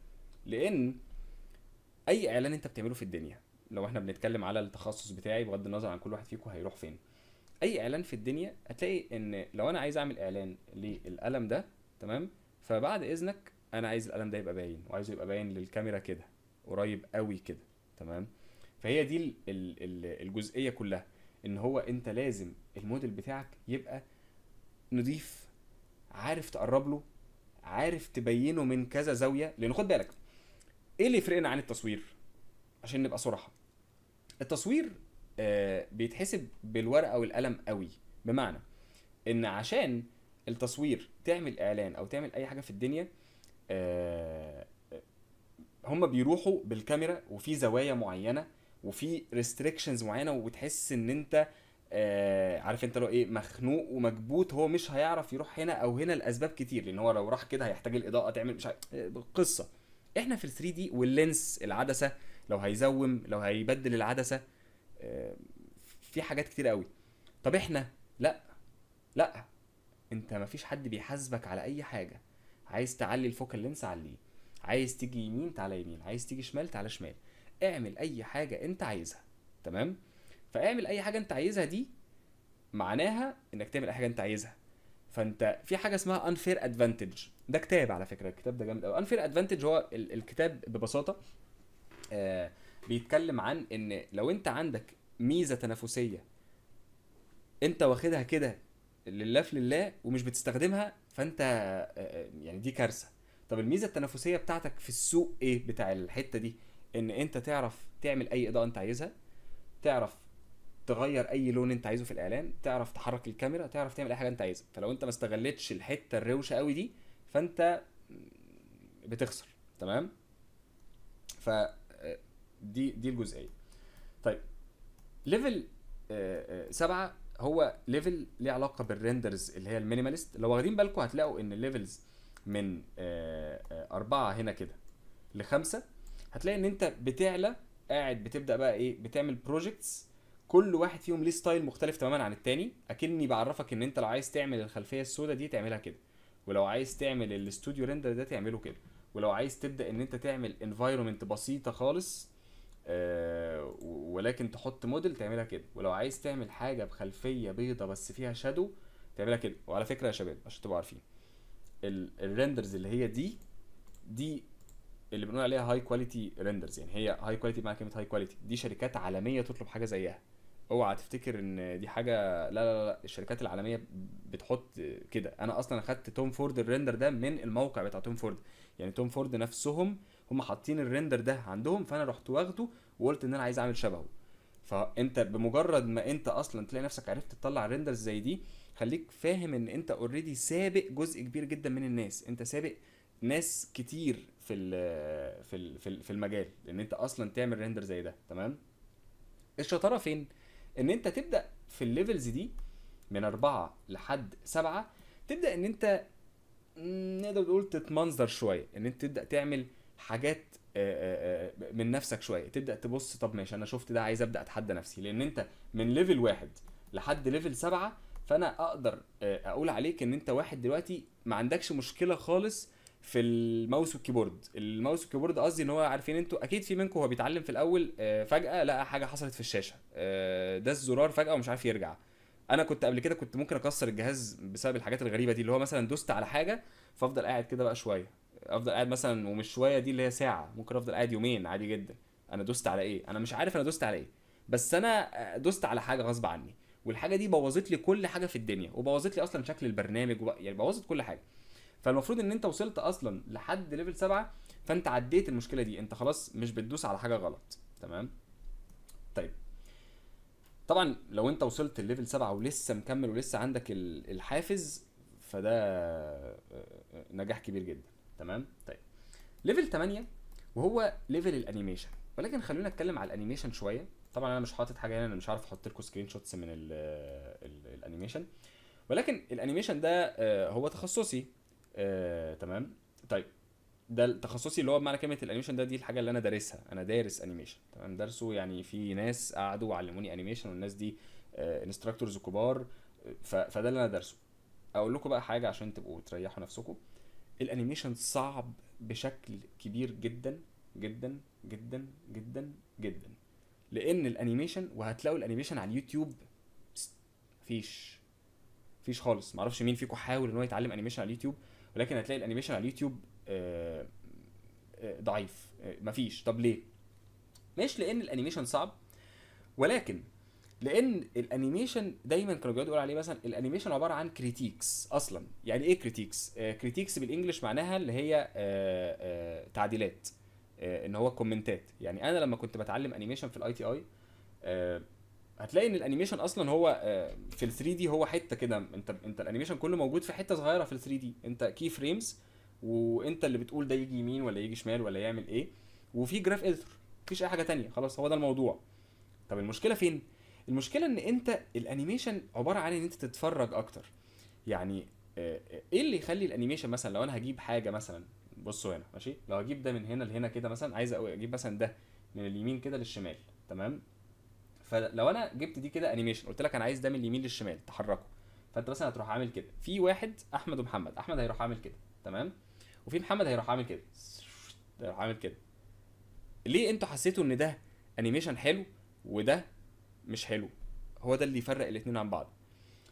لان اي اعلان انت بتعمله في الدنيا، لو احنا بنتكلم على التخصص بتاعي بغض النظر عن كل واحد فيكم هيروح فين، اي اعلان في الدنيا هتلاقي ان لو انا عايز اعمل اعلان للقلم ده، تمام، فبعد اذنك انا عايز القلم ده يبقى باين، وعايزه يبقى باين للكاميرا كده قريب قوي كده. تمام. فهي دي الجزئيه كلها، ان هو انت لازم الموديل بتاعك يبقى نضيف، عارف تقرب له، عارف تبينه من كذا زاويه. لان خد بالك ايه اللي يفرقنا عن التصوير، عشان نبقى صراحه. التصوير بيتحسب بالورقه والقلم قوي. بمعنى ان عشان التصوير تعمل اعلان او تعمل اي حاجه في الدنيا، آه، هم بيروحوا بالكاميرا وفي زوايا معينه وفي ريستريكشنز معينه، وبتحس ان انت عارف انت لو ايه، مخنوق ومكبوت، هو مش هيعرف يروح هنا او هنا لاسباب كتير. لان هو لو راح كده هيحتاج الاضاءه تعمل مش عارف قصه. احنا في ال 3 دي واللينس العدسه لو هيزوم، لو هيبدل العدسه، آه، في حاجات كتير قوي. طب احنا لا، لا، انت مفيش حد بيحاسبك على اي حاجه. عايز تعلي الفوكال لينس عليه، عايز تيجي يمين تعالى يمين، عايز تيجي شمال تعالى شمال، اعمل اي حاجه انت عايزها. تمام. فاعمل اي حاجه انت عايزها دي معناها انك تعمل اي حاجه انت عايزها. فانت في حاجه اسمها unfair advantage، ده كتاب على فكره، الكتاب ده جامد قوي. unfair advantage هو الكتاب ببساطه بيتكلم عن ان لو انت عندك ميزه تنافسيه انت واخدها كده لله في لله ومش بتستخدمها، فانت يعني دي كارثه. طب الميزه التنافسيه بتاعتك في السوق ايه بتاع الحته دي؟ ان انت تعرف تعمل اي اضاءه انت عايزها، تعرف تغير اي لون انت عايزه في الاعلان، تعرف تحرك الكاميرا، تعرف تعمل اي حاجه انت عايزها. فلو انت ما استغلتش الحته الروشه قوي دي فانت بتخسر. تمام. ف دي الجزئيه. طيب ليفل 7 هو ليفل ليه علاقه بالريندرز اللي هي المينيماليست. لو واخدين بالكم هتلاقوا ان الليفلز من 4 هنا كده ل5 هتلاقي ان انت بتعلى، قاعد بتبدا بقى ايه، بتعمل بروجكتس كل واحد فيهم ليه ستايل مختلف تماما عن التاني. اكني بعرفك ان انت لو عايز تعمل الخلفيه السوداء دي تعملها كده، ولو عايز تعمل الاستوديو ريندر ده تعمله كده، ولو عايز تبدا ان انت تعمل انفايرمنت بسيطه خالص ولكن تحط موديل تعملها كده، ولو عايز تعمل حاجه بخلفيه بيضه بس فيها شادو تعملها كده. وعلى فكره يا شباب عشان تبقوا عارفين الريندرز اللي هي دي اللي بنقول عليها هاي كواليتي ريندرز، يعني هي هاي كواليتي مع كلمه هاي كواليتي، دي شركات عالميه تطلب حاجه زيها. اوعى تفتكر ان دي حاجه، لا لا لا، الشركات العالميه بتحط كده. انا اصلا اخدت توم فورد الريندر ده من الموقع بتاع توم فورد، يعني توم فورد نفسهم هم حاطين الريندر ده عندهم، فانا رحت واخده وقلت ان انا عايز اعمل شبهه. فانت بمجرد ما انت اصلا تلاقي نفسك عرفت تطلع ريندرز زي دي، خليك فاهم ان انت اوريدي سابق جزء كبير جدا من الناس، انت سابق ناس كتير في المجال ان انت اصلا تعمل ريندر زي ده. تمام. الشطاره فين؟ ان انت تبدا في الليفلز دي من 4 لحد 7، تبدا ان انت نقدر نقول تتمنظر شويه، ان انت تبدا تعمل حاجات من نفسك شويه، تبدا تبص طب ماشي انا شفت ده عايز ابدا اتحدى نفسي. لان انت من ليفل 1 لحد ليفل 7، فانا اقدر اقول عليك ان انت واحد دلوقتي ما عندكش مشكله خالص في الماوس والكيبورد. الماوس والكيبورد قصدي ان هو عارفين انتوا اكيد في منكم هو بيتعلم في الاول فجاه لقى حاجه حصلت في الشاشه، ده الزرار فجاه ومش عارف يرجع. انا كنت قبل كده كنت ممكن اكسر الجهاز بسبب الحاجات الغريبه دي، اللي هو مثلا دوست على حاجه فافضل قاعد كده بقى شويه، افضل قاعد مثلا، ومش شويه دي اللي هي ساعه، ممكن افضل قاعد يومين عادي جدا. انا دوست على ايه؟ انا مش عارف انا دوست على ايه، بس انا دوست على حاجه غصب عني، والحاجه دي بوظت لي كل حاجه في الدنيا، وبوظت لي اصلا شكل البرنامج يعني بوظت كل حاجه. فالمفروض ان انت وصلت اصلا لحد ليفل 7، فانت عديت المشكله دي، انت خلاص مش بتدوس على حاجه غلط. تمام. طيب طبعا لو انت وصلت الليفل 7 ولسه مكمل ولسه عندك الحافز، فده نجاح كبير جدا. تمام. طيب ليفل 8 وهو ليفل الانيميشن، ولكن خلونا نتكلم على الانيميشن شويه. طبعا انا مش حاطط حاجه هنا، انا مش عارف احط لكم سكرين شوتس من الانيميشن، ولكن الانيميشن ده هو تخصصي. تمام. طيب ده التخصصي اللي هو بمعنى كلمه الانيميشن ده، دي الحاجه اللي انا دارسها، انا دارس انيميشن. تمام. درسه يعني في ناس قعدوا وعلموني انيميشن، والناس دي انستراكتورز كبار، فده اللي انا دارسه. اقول لكم بقى حاجه عشان تبقوا تريحوا نفسكم، الانيميشن صعب بشكل كبير جدا جدا جدا جدا جدا. لان الانيميشن، وهتلاقوا الانيميشن على اليوتيوب فيش خالص. معرفش مين فيكم حاول ان هو يتعلم انيميشن على اليوتيوب، ولكن هتلاقي الانيميشن على اليوتيوب ضعيف، مفيش. طب ليه؟ مش لان الانيميشن صعب، ولكن لان الانيميشن دايما كانوا بيقعدوا يقولوا عليه مثلا الانيميشن عباره عن كريتيكس. اصلا يعني ايه كريتيكس؟ كريتيكس بالانجلش معناها اللي هي تعديلات، ان هو كومنتات. يعني انا لما كنت بتعلم انيميشن في الاي تي اي، هتلاقي ان الانيميشن اصلا هو في ال 3 دي هو حته كده، انت الانيميشن كله موجود في حته صغيره في ال 3 دي، انت كي فريمز، وانت اللي بتقول ده يجي يمين ولا يجي شمال ولا يعمل ايه، وفي جراف اديتور، مفيش اي حاجه تانية، خلاص هو ده الموضوع. طب المشكله فين؟ المشكله ان انت الانيميشن عباره عن ان انت تتفرج اكتر. يعني ايه اللي يخلي الانيميشن مثلا لو انا هجيب حاجه مثلا، بصوا هنا ماشي، لو هجيب ده من هنا لهنا كده مثلا، عايز اجيب مثلا ده من اليمين كده للشمال. تمام. فلو انا جبت دي كده انيميشن، قلت لك انا عايز ده من اليمين للشمال تحركه، فانت مثلا هتروح عامل كده، في واحد احمد ومحمد، احمد هيروح عامل كده تمام، وفي محمد هيروح عامل كده، هيروح عامل كده. ليه انتوا حسيتوا ان ده انيميشن حلو وده مش حلو؟ هو ده اللي يفرق الاثنين عن بعض.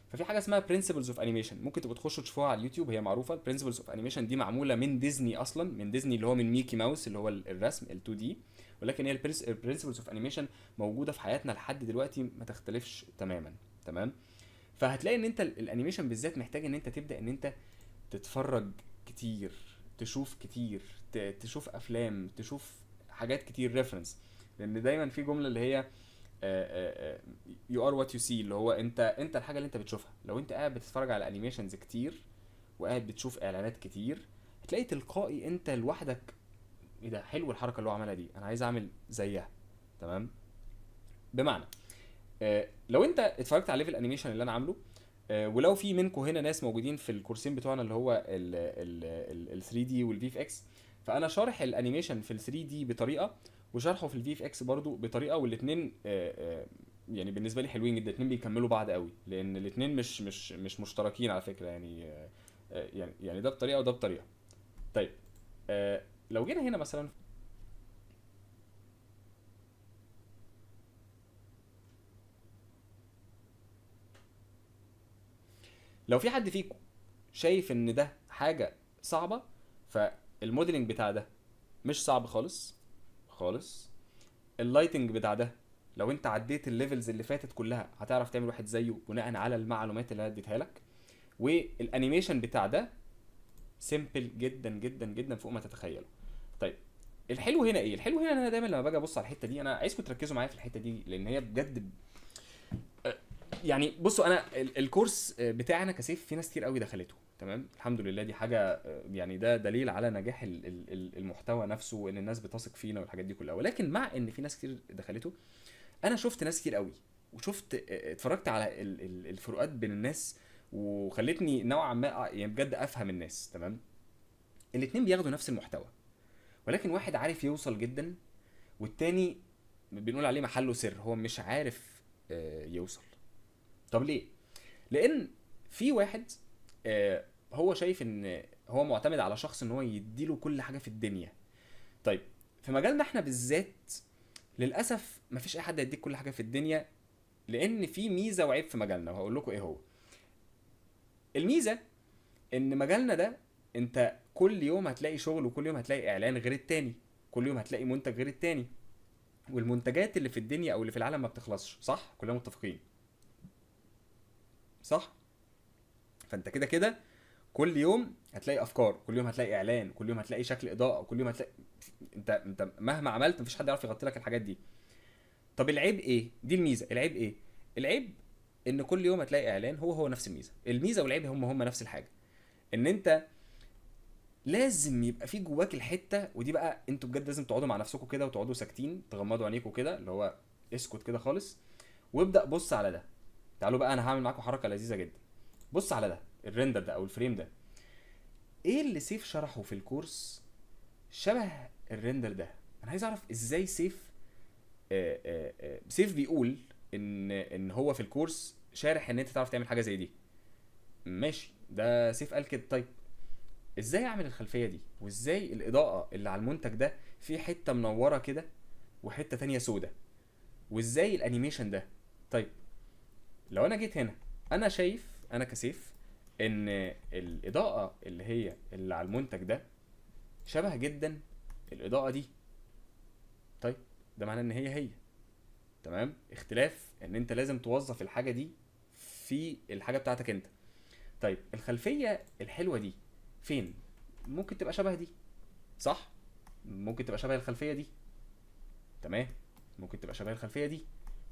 ففي حاجه اسمها برنسبلز اوف انيميشن، ممكن تبقوا تخشوا تشوفوها على اليوتيوب، هي معروفه. البرنسبلز اوف انيميشن دي معموله من ديزني اصلا، من ديزني اللي هو من ميكي ماوس اللي هو الرسم ال2 دي، ولكن هي البرنسبلز اوف انيميشن موجوده في حياتنا لحد دلوقتي ما تختلفش تماما. تمام. فهتلاقي ان انت الانيميشن بالذات محتاج ان انت تبدا ان انت تتفرج كتير، تشوف كتير، تشوف افلام، تشوف حاجات كتير ريفرنس. لان دايما في جمله اللي هي يو ار وات يو سي، اللي هو انت الحاجه اللي انت بتشوفها. لو انت قاعد بتتفرج على انيميشنز كتير وقاعد بتشوف اعلانات كتير، هتلاقي تلقائي انت لوحدك ايه ده حلو الحركه اللي هو عملها دي، انا عايز اعمل زيها. تمام. بمعنى لو انت اتفرجت على ليفل انيميشن اللي انا عامله، ولو في منكم هنا ناس موجودين في الكورسين بتوعنا اللي هو ال 3 دي والفي اف اكس، فانا شارح الانيميشن في ال 3 دي بطريقه، وشرحه في الفي اف اكس برضو بطريقه، والاثنين يعني بالنسبه لي حلوين جدا، الاثنين بيكملوا بعض قوي، لان الاثنين مش مشتركين على فكره، يعني يعني ده بطريقه وده بطريقه. طيب لو جينا هنا مثلا، لو في حد فيكم شايف ان ده حاجه صعبه، فالموديلنج بتاع ده مش صعب خالص خالص. اللايتنج بتاع ده لو انت عديت الليفلز اللي فاتت كلها هتعرف تعمل واحد زيه بناء على المعلومات اللي انا اديتها لك. والانيميشن بتاع ده سيمبل جدا جدا جدا فوق ما تتخيلوا. طيب الحلو هنا ايه؟ الحلو هنا ان انا دايما لما باجي ابص على الحته دي، انا عايزكم تركزوا معايا في الحته دي، لان هي بجد يعني بصوا، انا الكورس بتاعنا كسيف في ناس كتير قوي دخلته، تمام، الحمد لله. دي حاجه يعني ده دليل على نجاح المحتوى نفسه، وان الناس بتثق فينا والحاجات دي كلها. ولكن مع ان في ناس كتير دخلته، انا شفت ناس كتير قوي، وشفت اتفرجت على الفروقات بين الناس، وخلتني نوعا ما يعني بجد افهم الناس. تمام، الاتنين بياخدوا نفس المحتوى، ولكن واحد عارف يوصل جدا، والتاني بنقول عليه محله سر، هو مش عارف يوصل. طب ليه؟ لان في واحد هو شايف ان هو معتمد على شخص ان هو يديله كل حاجه في الدنيا. طيب، في مجالنا احنا بالذات للاسف مفيش اي حد هيديك كل حاجه في الدنيا، لان في ميزه وعيب في مجالنا، وهقول لكم ايه هو. الميزه ان مجالنا ده انت كل يوم هتلاقي شغل، وكل يوم هتلاقي اعلان غير التاني، كل يوم هتلاقي منتج غير التاني، والمنتجات اللي في الدنيا او اللي في العالم ما بتخلصش، صح؟ كلنا متفقين، صح؟ فانت كده كده كل يوم هتلاقي افكار، كل يوم هتلاقي اعلان، كل يوم هتلاقي شكل اضاءه، كل يوم هتلاقي، انت مهما عملت مفيش حد يعرف يغطي لك الحاجات دي. طب العيب ايه؟ دي الميزه. العيب ايه؟ العيب ان كل يوم هتلاقي اعلان هو نفس الميزه. الميزه والعيب هم نفس الحاجه، ان انت لازم يبقى في جواك الحته، ودي بقى انتوا بجد لازم تقعدوا مع نفسكم كده وتقعدوا ساكتين، تغمضوا عينيكم كده، اللي هو اسكت كده خالص، وابدا بص على ده. تعالوا بقى، انا هعمل معاكم حركه لذيذه جدا. بص على ده، الريندر ده او الفريم ده. ايه اللي سيف شرحه في الكورس شبه الريندر ده؟ انا عايز اعرف ازاي سيف سيف بيقول ان هو في الكورس شارح ان انت تعرف تعمل حاجه زي دي. ماشي، ده سيف قال كده. طيب ازاي اعمل الخلفيه دي؟ وازاي الاضاءه اللي على المنتج ده في حته منوره كده وحته تانية سودة؟ وازاي الانيميشن ده؟ طيب لو انا جيت هنا، انا شايف انا كسيف ان الاضاءه اللي هي اللي على المنتج ده شبه جدا الاضاءه دي. طيب ده معناه ان هي تمام، اختلاف ان انت لازم توظف الحاجه دي في الحاجه بتاعتك انت. طيب الخلفيه الحلوه دي فين؟ ممكن تبقى شبه دي، صح؟ ممكن تبقى شبه الخلفيه دي، تمام، ممكن تبقى شبه الخلفيه دي،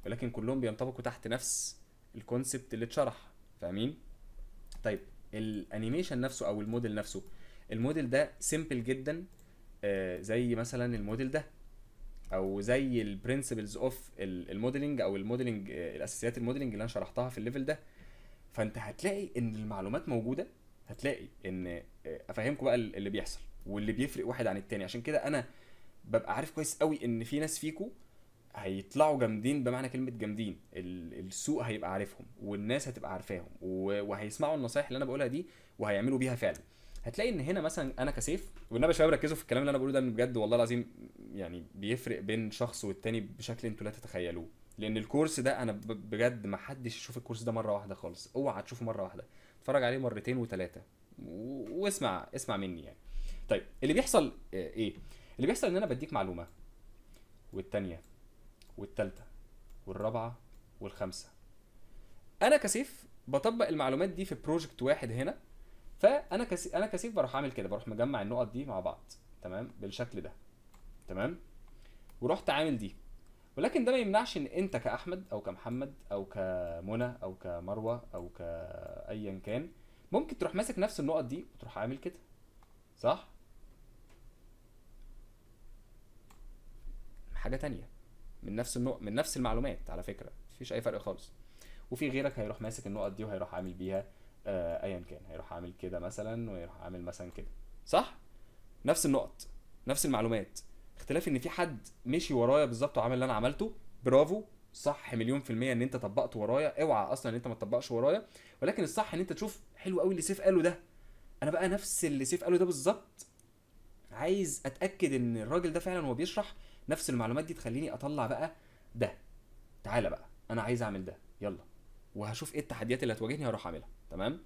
ولكن كلهم بينطبقوا تحت نفس الكونسبت اللي اتشرح. فاهمين؟ طيب الانيميشن نفسه او الموديل نفسه، الموديل ده سيمبل جدا، زي مثلا الموديل ده، او زي البرنسبلز اوف الموديلنج، او الموديلنج الاساسيات الموديلنج اللي انا شرحتها في الليفل ده. فانت هتلاقي ان المعلومات موجوده، هتلاقي ان افهمكم بقى اللي بيحصل واللي بيفرق واحد عن التاني. عشان كده انا ببقى عارف كويس قوي ان في ناس فيكو هيطلعوا جامدين، بمعنى كلمه جامدين، السوق هيبقى عارفهم والناس هتبقى عارفاهم، وهيسمعوا النصايح اللي انا بقولها دي وهيعملوا بيها فعلا. هتلاقي ان هنا مثلا انا كسيف، والنبي يا شباب ركزوا في الكلام اللي انا بقوله ده، من بجد والله العظيم يعني بيفرق بين شخص والتاني بشكل انتوا لا تتخيلوه. لان الكورس ده انا بجد ما حدش يشوف الكورس ده مره واحده خالص، اوعى تشوفه مره واحده، اتفرج عليه مرتين وثلاثه، واسمع مني يعني. طيب اللي بيحصل ايه؟ اللي بيحصل ان انا بديك معلومه، والتانيه والتالتة والرابعة والخامسة، انا كسيف بطبق المعلومات دي في بروجكت واحد هنا. فانا انا كسيف بروح اعمل كده، بروح مجمع النقط دي مع بعض، تمام، بالشكل ده، تمام، ورحت عامل دي. ولكن ده ما يمنعش ان انت كاحمد او كمحمد او كمنى او كمروه او كايا كان ممكن تروح ماسك نفس النقط دي وتروح عامل كده، صح؟ حاجه تانية من نفس النقط، من نفس المعلومات، على فكره مفيش اي فرق خالص. وفي غيرك هيروح ماسك النقط دي وهيروح عامل بيها ايا كان، هيروح عامل كده مثلا ويروح عامل مثلا كده، صح؟ نفس النقط، نفس المعلومات، اختلاف ان في حد مشي ورايا بالظبط وعمل اللي انا عملته. برافو، صح مليون في المية ان انت طبقت ورايا، اوعى اصلا ان انت ما تطبقش ورايا. ولكن الصح ان انت تشوف حلو قوي اللي سيف قاله ده، انا بقى نفس اللي سيف قاله ده بالظبط، عايز اتاكد ان الراجل ده فعلا وهو بيشرح نفس المعلومات دي تخليني اطلع بقى ده. تعالى بقى انا عايز اعمل ده، يلا، وهشوف ايه التحديات اللي هتواجهني هروح اعملها، تمام.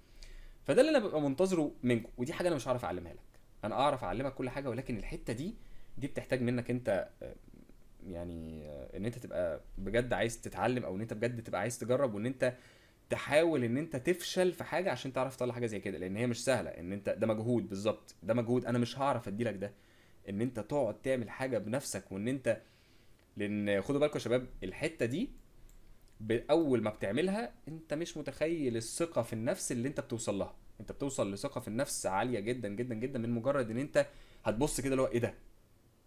فده اللي انا ببقى منتظره منكم، ودي حاجه انا مش هعرف اعلمها لك. انا اعرف اعلمك كل حاجه، ولكن الحته دي بتحتاج منك انت يعني ان انت تبقى بجد عايز تتعلم، او ان انت بجد تبقى عايز تجرب، وان انت تحاول ان انت تفشل في حاجه عشان تعرف تطلع حاجه زي كده، لان هي مش سهله. ان انت ده مجهود، بالظبط ده مجهود، انا مش هعرف اديلك ده، ان انت تقعد تعمل حاجه بنفسك، وان انت، لان خدوا بالكم يا شباب الحته دي اول ما بتعملها انت مش متخيل الثقه في النفس اللي انت بتوصل لها. انت بتوصل لثقه في النفس عاليه جدا جدا جدا من مجرد ان انت هتبص كده اللي هو ايه ده،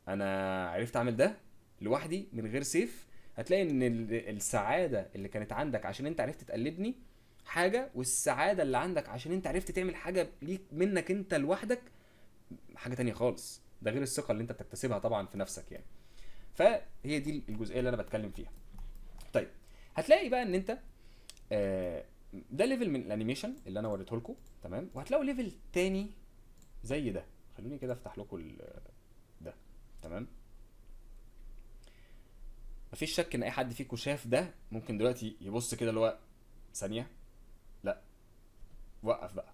انا عرفت اعمل ده لوحدي من غير سيف. هتلاقي ان السعاده اللي كانت عندك عشان انت عرفت تقلدني حاجه، والسعاده اللي عندك عشان انت عرفت تعمل حاجه ليك منك انت لوحدك حاجه تانية خالص. ده غير الثقه اللي انت بتكتسبها طبعا في نفسك يعني. فهي دي الجزئيه اللي انا بتكلم فيها. طيب هتلاقي بقى ان انت آه، ده ليفل من الانيميشن اللي انا وريته لكم، تمام. وهتلاقوا ليفل تاني زي ده. خلوني كده افتح لكم ده، تمام. مفيش شك ان اي حد فيكم شاف ده ممكن دلوقتي يبص كده اللي هو ثانيه، لا وقف بقى،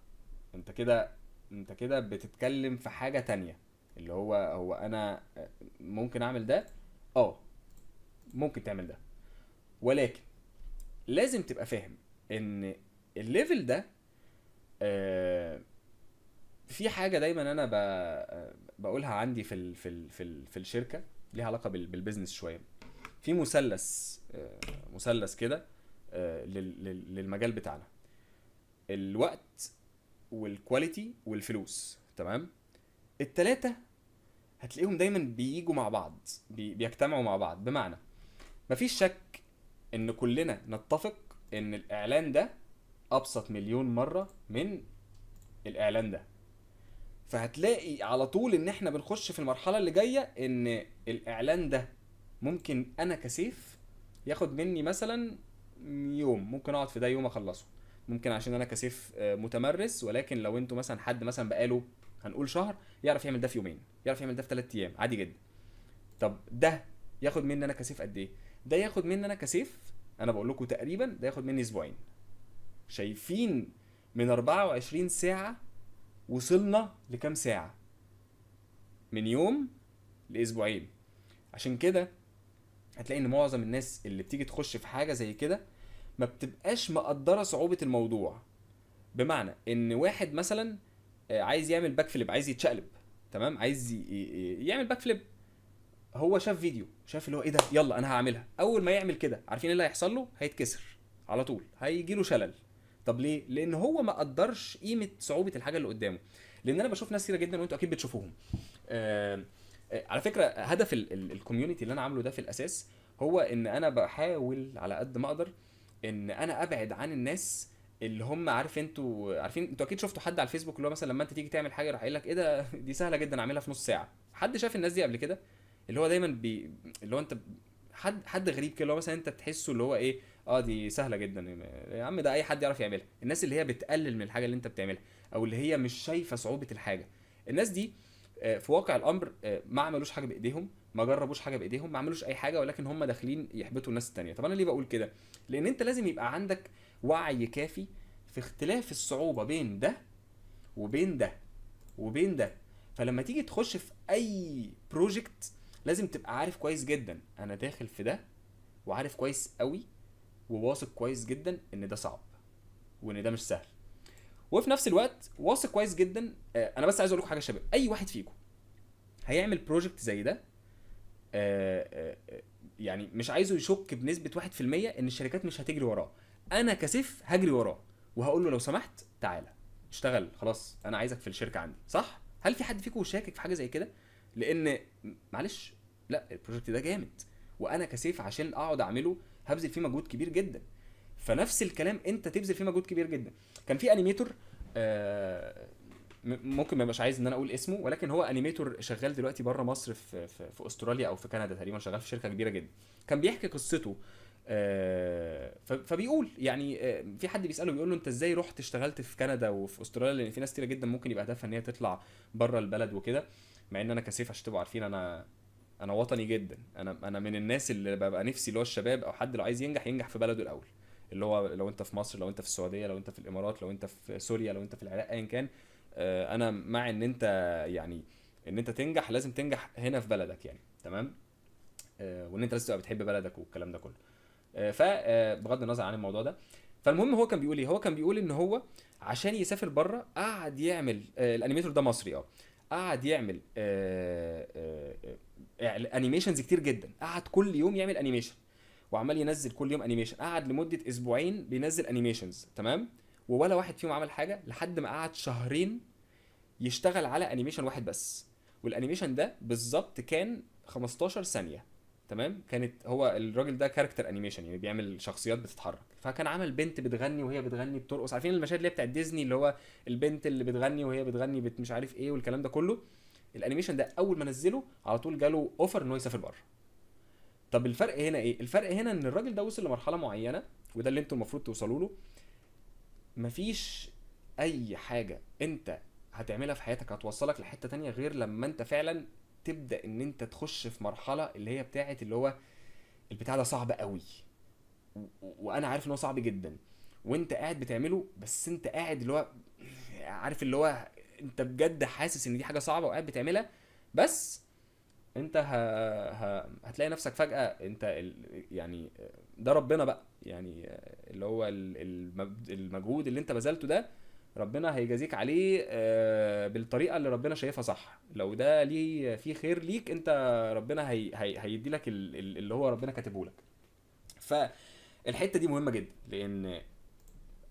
انت كده انت كده بتتكلم في حاجه تانية. اللي هو انا ممكن اعمل ده، اه ممكن تعمل ده، ولكن لازم تبقى فاهم ان الليفل ده آه، في حاجه دايما انا بقولها عندي في الشركه، ليها علاقه بالبيزنس شويه. في مثلث مثلث كده للمجال بتاعنا: الوقت والكواليتي والفلوس، تمام. التلاتة هتلاقيهم دايما بييجوا مع بعض، بيجتمعوا مع بعض. بمعنى مفيش شك ان كلنا نتفق ان الاعلان ده ابسط مليون مرة من الاعلان ده. فهتلاقي على طول ان احنا بنخش في المرحلة اللي جاية ان الاعلان ده ممكن انا كسيف ياخد مني مثلا يوم، ممكن اقعد في ده يوم اخلصه. ممكن عشان انا كسيف متمرس، ولكن لو انتوا مثلا حد مثلا بقاله هنقول شهر، يعرف يعمل ده في يومين، يعرف يعمل ده في 3 ايام عادي جدا. طب ده ياخد مني انا كسيف قد ايه؟ ده ياخد مني انا كسيف، انا بقول لكم تقريبا ده ياخد مني اسبوعين. شايفين من 24 ساعة وصلنا لكام ساعة؟ من يوم لاسبوعين. عشان كده هتلاقي ان معظم الناس اللي بتيجي تخش في حاجة زي كده ما بتبقاش مقدرة صعوبة الموضوع. بمعنى ان واحد مثلا عايز يعمل باك فليب، عايز يتشقلب، تمام، عايز يعمل باك فليب. هو شاف فيديو، شاف اللي هو ايه ده، يلا انا هعملها. اول ما يعمل كده عارفين ايه اللي هيحصل له؟ هيتكسر على طول، هيجي له شلل. طب ليه؟ لان هو ما قدرش قيمه صعوبه الحاجه اللي قدامه. لان انا بشوف ناس كتير جدا وانتوا اكيد بتشوفوهم. على فكره هدف الكوميونتي اللي انا عامله ده في الاساس هو ان انا بحاول على قد ما اقدر ان انا ابعد عن الناس اللي هم عارفين انتوا اكيد شفتوا حد على الفيسبوك اللي هو مثلا لما انت تيجي تعمل حاجه راح قايل لك ايه ده، دي سهله جدا اعملها في نص ساعه. حد شاف الناس دي قبل كده؟ اللي هو دايما اللي هو انت حد غريب كده اللي هو مثلا انت تحسه اللي هو ايه، اه دي سهله جدا يا عم، ده اي حد يعرف يعملها. الناس اللي هي بتقلل من الحاجه اللي انت بتعملها، او اللي هي مش شايفه صعوبه الحاجه. الناس دي في واقع الامر ما عملوش حاجه بايديهم، ما جربوش حاجه بايديهم، ما عملوش اي حاجه، ولكن هم داخلين يحبطوا الناس التانية. طب انا ليه بقول كده؟ لان انت لازم يبقى عندك وعي كافي في اختلاف الصعوبه بين ده وبين ده وبين ده. فلما تيجي تخش في اي بروجكت لازم تبقى عارف كويس جدا انا داخل في ده، وعارف كويس قوي وواثق كويس جدا ان ده صعب وان ده مش سهل. وفي نفس الوقت واثق كويس جدا انا بس عايز اقول لكم حاجه يا شباب: اي واحد فيكم هيعمل بروجكت زي ده يعني مش عايزه يشك بنسبه 1% ان الشركات مش هتجري وراه. انا كسيف هجري وراه وهقول له لو سمحت تعالى اشتغل، خلاص انا عايزك في الشركه عندي، صح؟ هل في حد فيكم شاكك في حاجه زي كده؟ لان معلش، لا البروجكت ده جامد، وانا كسيف عشان اقعد اعمله هبذل فيه مجهود كبير جدا. فنفس الكلام انت تبذل فيه مجهود كبير جدا. كان في انيميتور ممكن ما يبقاش عايز ان انا اقول اسمه، ولكن هو انيميتور شغال دلوقتي بره مصر في استراليا او في كندا تقريبا، شغال في شركه كبيره جدا. كان بيحكي قصته فبيقول يعني في حد بيساله بيقول له انت ازاي رحت اشتغلت في كندا وفي استراليا؟ لان في ناس كتير جدا ممكن يبقى هدفها ان هي تطلع بره البلد وكده. مع ان انا كسيف عشان تبقوا عارفين انا وطني جدا. انا من الناس اللي ببقى نفسي اللي هو الشباب او حد لو عايز ينجح في بلده الاول. اللي هو لو انت في مصر، لو انت في السعوديه، لو انت في الامارات، لو انت في سوريا، لو انت في العراق، ايا كان انا مع ان انت يعني ان انت تنجح لازم تنجح هنا في بلدك يعني، تمام. وان انت لازم تبقى بتحب بلدك والكلام ده كله. فبغض النظر عن الموضوع ده، فالمهم هو كان بيقول ايه؟ هو كان بيقول ان هو عشان يسافر بره قعد يعمل الانيميتور ده مصري قعد يعمل انيميشنز كتير جدا. قعد كل يوم يعمل انيميشن وعمال ينزل كل يوم انيميشن. قعد لمده اسبوعين بينزل انيميشنز، تمام. وولا واحد فيهم عمل حاجه لحد ما قعد شهرين يشتغل على انيميشن واحد بس. والانيميشن ده بالظبط كان 15 ثانيه. تمام. كانت هو الراجل ده كاركتر انيميشن، يعني بيعمل شخصيات بتتحرك. فكان عمل بنت بتغني وهي بتغني بترقص، عارفين المشاهد اللي هي بتاعت ديزني اللي هو البنت اللي بتغني وهي بتغني مش عارف ايه والكلام ده كله. الانيميشن ده اول ما نزله على طول جاله اوفر ان هو يسافر بره. طب الفرق هنا ايه؟ الفرق هنا ان الراجل ده وصل لمرحله معينه، وده اللي انتوا المفروض توصلوا له. مفيش اي حاجه انت هتعملها في حياتك هتوصلك لحته تانية غير لما انت فعلا تبدا ان انت تخش في مرحله اللي هي بتاعه اللي هو البتاع ده صعب قوي، وانا عارف ان هو صعب جدا، وانت قاعد بتعمله، بس انت قاعد اللي هو عارف اللي هو انت بجد حاسس ان دي حاجه صعبه وقاعد بتعملها. بس انت هتلاقي نفسك فجأة انت يعني ده ربنا بقى، يعني اللي هو المجهود اللي انت بذلته ده ربنا هيجازيك عليه بالطريقة اللي ربنا شايفها صح. لو ده ليه فيه خير ليك انت، ربنا هيدي لك اللي هو ربنا كاتبه لك. فالحتة دي مهمة جدا، لان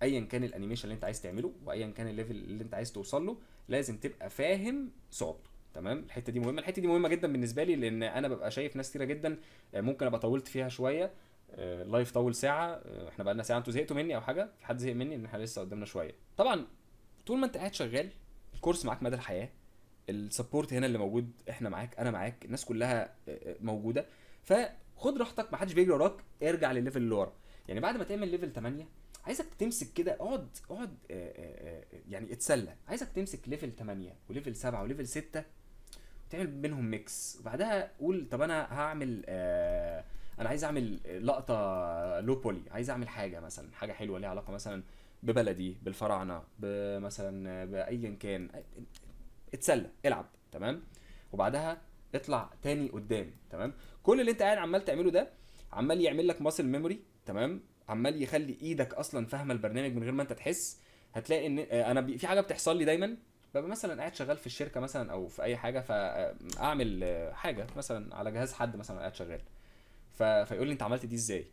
ايا كان الانيميشن اللي انت عايز تعمله وايا كان الليفل اللي انت عايز توصل له لازم تبقى فاهم صعوبته. تمام. الحته دي مهمه، الحته دي مهمه جدا بالنسبه لي، لان انا ببقى شايف ناس كتيره جدا ممكن ابقى طولت فيها شويه. اللايف طول ساعه، احنا بقى لنا ساعه، انتوا زهقتوا مني او حاجه؟ في حد زهق مني؟ ان احنا لسه قدامنا شويه طبعا. طول ما انت قاعد شغال الكورس معاك مدى الحياه، السبورت هنا اللي موجود، احنا معاك، انا معاك، الناس كلها موجوده. فخد راحتك، محدش بيجري وراك، ارجع للليفل اللي ورا. يعني بعد ما تعمل ليفل 8 عايزك تمسك كده، اقعد يعني اتسلى. عايزك تمسك ليفل 8 وليفل 7 وليفل 6 تعمل بينهم ميكس، وبعدها قول طب انا هعمل انا عايز اعمل لقطه لو بولي، عايز اعمل حاجه مثلا، حاجه حلوه ليها علاقه مثلا ببلدي، بالفراعنه، مثلا بايا كان. اتسلى، العب. تمام. وبعدها اطلع تاني قدام. تمام. كل اللي انت قاعد عمال تعمله ده عمال يعمل لك ماسل ميموري. تمام. عمال يخلي ايدك اصلا فاهمه البرنامج من غير ما انت تحس. هتلاقي ان انا في حاجه بتحصل لي دايما، ببقى مثلا قاعد شغال في الشركه مثلا او في اي حاجه، فاعمل حاجه مثلا على جهاز حد مثلا قاعد شغال، فيقول لي انت عملت دي ازاي؟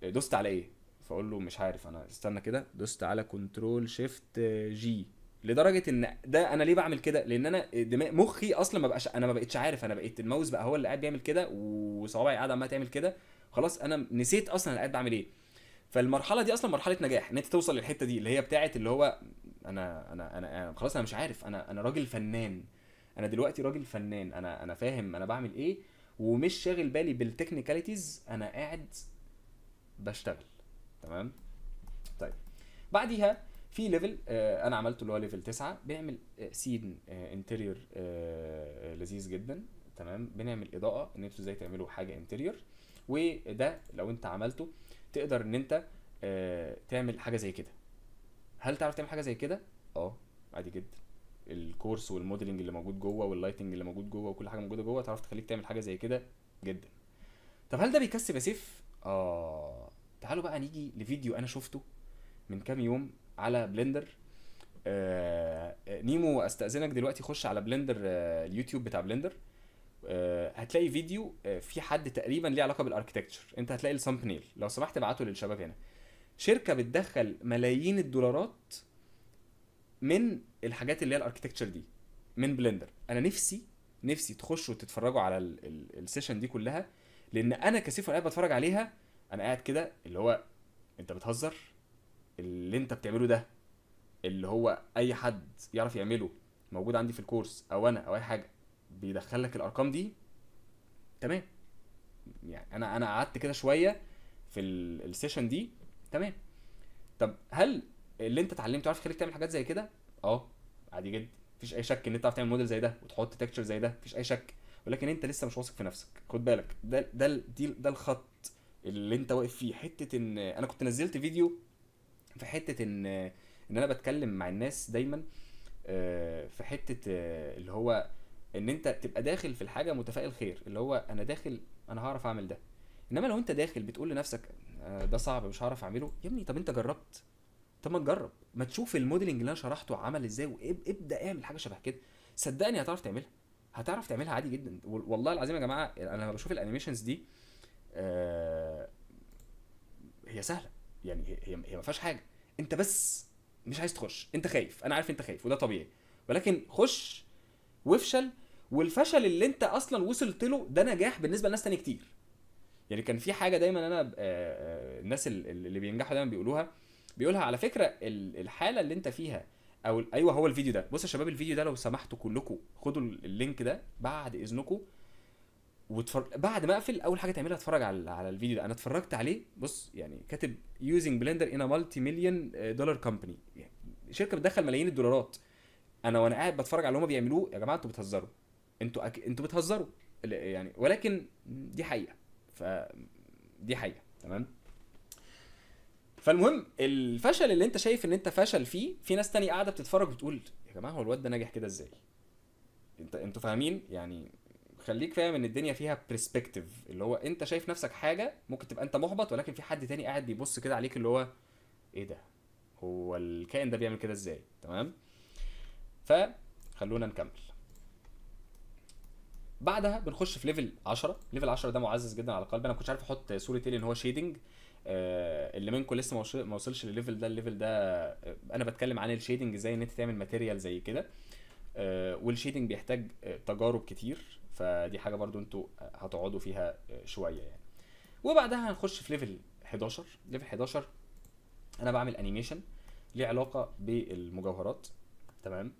دوست على ايه؟ فاقول له مش عارف، انا استنى كده دوست على كنترول شيفت جي. لدرجه ان ده انا ليه بعمل كده؟ لان انا مخي اصلا ما بقتش عارف، انا بقيت الماوس بقى هو اللي قاعد بيعمل كده وصوابعي قاعده عماله تعمل كده. خلاص انا نسيت اصلا انا قاعد بعمل ايه. فالمرحله دي اصلا مرحله نجاح، ان انت توصل للحته دي اللي هي بتاعه اللي هو أنا خلاص انا مش عارف، انا راجل فنان. انا دلوقتي راجل فنان، انا فاهم انا بعمل ايه، ومش شاغل بالي بالتكنيكاليتيز، انا قاعد بشتغل. تمام. طيب بعديها في ليفل انا عملته اللي هو ليفل 9، بيعمل سين انتريور لذيذ جدا. تمام. بنعمل اضاءه، ان انتوا ازاي تعملوا حاجه انتريور. وده لو انت عملته تقدر ان انت تعمل حاجه زي كده. هل تعرف تعمل حاجه زي كده؟ اه، عادي جدا. الكورس والموديلنج اللي موجود جوه واللايتنج اللي موجود جوه وكل حاجه موجوده جوه تعرف تخليك تعمل حاجه زي كده جدا. طب هل ده بيكسب يا سيف؟ تعالوا بقى نيجي لفيديو انا شفته من كام يوم على بلندر. نيمو استأذنك دلوقتي خش على بلندر، اليوتيوب بتاع بلندر. هتلاقي فيديو في حد تقريبا ليه علاقه بالاركتكتشر، انت هتلاقي السامبنيل، لو سمحت ابعته للشباب هنا. شركه بتدخل ملايين الدولارات من الحاجات اللي هي الاركتكتشر دي من بلندر. انا نفسي تخشوا تتفرجوا على السيشن دي كلها، لان انا كسيف وانا قاعد بتفرج عليها انا قاعد كده اللي هو انت بتهزر؟ اللي انت بتعمله ده اللي هو اي حد يعرف يعمله موجود عندي في الكورس او انا او اي حاجه بيدخل لك الارقام دي. تمام. يعني انا قعدت كده شويه في السيشن دي. تمام. طب هل اللي انت اتعلمته عارف يخليك تعمل حاجات زي كده؟ اه، عادي جدا. مفيش اي شك ان انت تعرف تعمل موديل زي ده وتحط تكتشر زي ده، مفيش اي شك. ولكن انت لسه مش واثق في نفسك. خد بالك، ده الخط اللي انت واقف فيه. حته ان انا كنت نزلت فيديو في حته ان انا بتكلم مع الناس دايما في حته اللي هو ان انت تبقى داخل في الحاجه متفائل خير، اللي هو انا داخل انا هعرف اعمل ده. انما لو انت داخل بتقول لنفسك ده صعب مش هعرف اعمله، يا ابني طب انت جربت؟ طب ما تجرب، ما تشوف الموديلنج اللي انا شرحته عمل ازاي وابدا اعمل حاجه شبه كده. صدقني هتعرف تعملها، هتعرف تعملها عادي جدا. والله العظيم يا جماعه انا لما بشوف الانيميشنز دي هي سهله. يعني هي ما فيهاش حاجه. انت بس مش عايز تخش، انت خايف، انا عارف انت خايف وده طبيعي، ولكن خش وافشل. والفشل اللي انت اصلا وصلت له ده نجاح بالنسبه لناس تاني كتير. يعني كان في حاجه دايما انا الناس اللي بينجحوا دايما بيقولها على فكره الحاله اللي انت فيها، او ايوه هو الفيديو ده. بص يا شباب، الفيديو ده لو سمحتوا كلكم خدوا اللينك ده بعد اذنكم، بعد ما اقفل اول حاجه تعملها اتفرج على الفيديو ده. انا اتفرجت عليه. بص يعني كاتب using blender in a multi million dollar company، يعني شركه بتدخل ملايين الدولارات. انا وانا قاعد بتفرج على اللي هم بيعملوه، يا جماعه انتوا بتهزروا، انتوا بتهزروا يعني، ولكن دي حقيقه. ف دي حقيقه. تمام. فالمهم الفشل اللي انت شايف ان انت فشل فيه، في ناس تانية قاعده بتتفرج بتقول يا جماعه هو الواد ده ناجح كده ازاي؟ انتوا فاهمين يعني؟ خليك فاهم ان الدنيا فيها برسبكتيف، اللي هو انت شايف نفسك حاجه ممكن تبقى انت محبط، ولكن في حد تاني قاعد بيبص كده عليك اللي هو ايه ده، هو الكائن ده بيعمل كده ازاي؟ تمام. فخلونا نكمل. بعدها بنخش في ليفل 10. ليفل 10 ده معزز جدا على قلبي. انا ما كنتش عارف احط صوره ايه لان هو شيدنج. اللي منكم لسه ما وصلش للليفل ده، الليفل ده انا بتكلم عن الشيدنج، ازاي ان انت تعمل ماتيريال زي كده. والشيدنج بيحتاج تجارب كتير، فدي حاجه برضو انتوا هتقعدوا فيها شويه يعني. وبعدها هنخش في ليفل 11. ليفل 11 انا بعمل انيميشن ليه علاقه بالمجوهرات. تمام.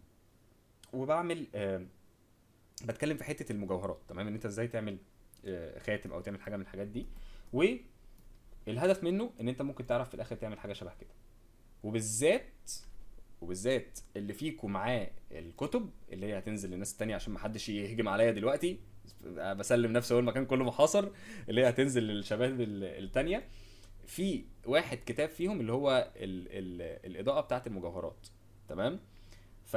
وبعمل بتكلم في حته المجوهرات. تمام. ان انت ازاي تعمل خاتم او تعمل حاجه من الحاجات دي، والهدف منه ان انت ممكن تعرف في الاخر تعمل حاجه شبه كده. وبالذات اللي فيكم معاه الكتب اللي هي هتنزل للناس التانية، عشان ما حدش يهجم عليا دلوقتي، بسلم نفسي اول مكان كله محاصر، اللي هي هتنزل للشباب التانية. في واحد كتاب فيهم اللي هو الاضاءة بتاعت المجوهرات. تمام. ف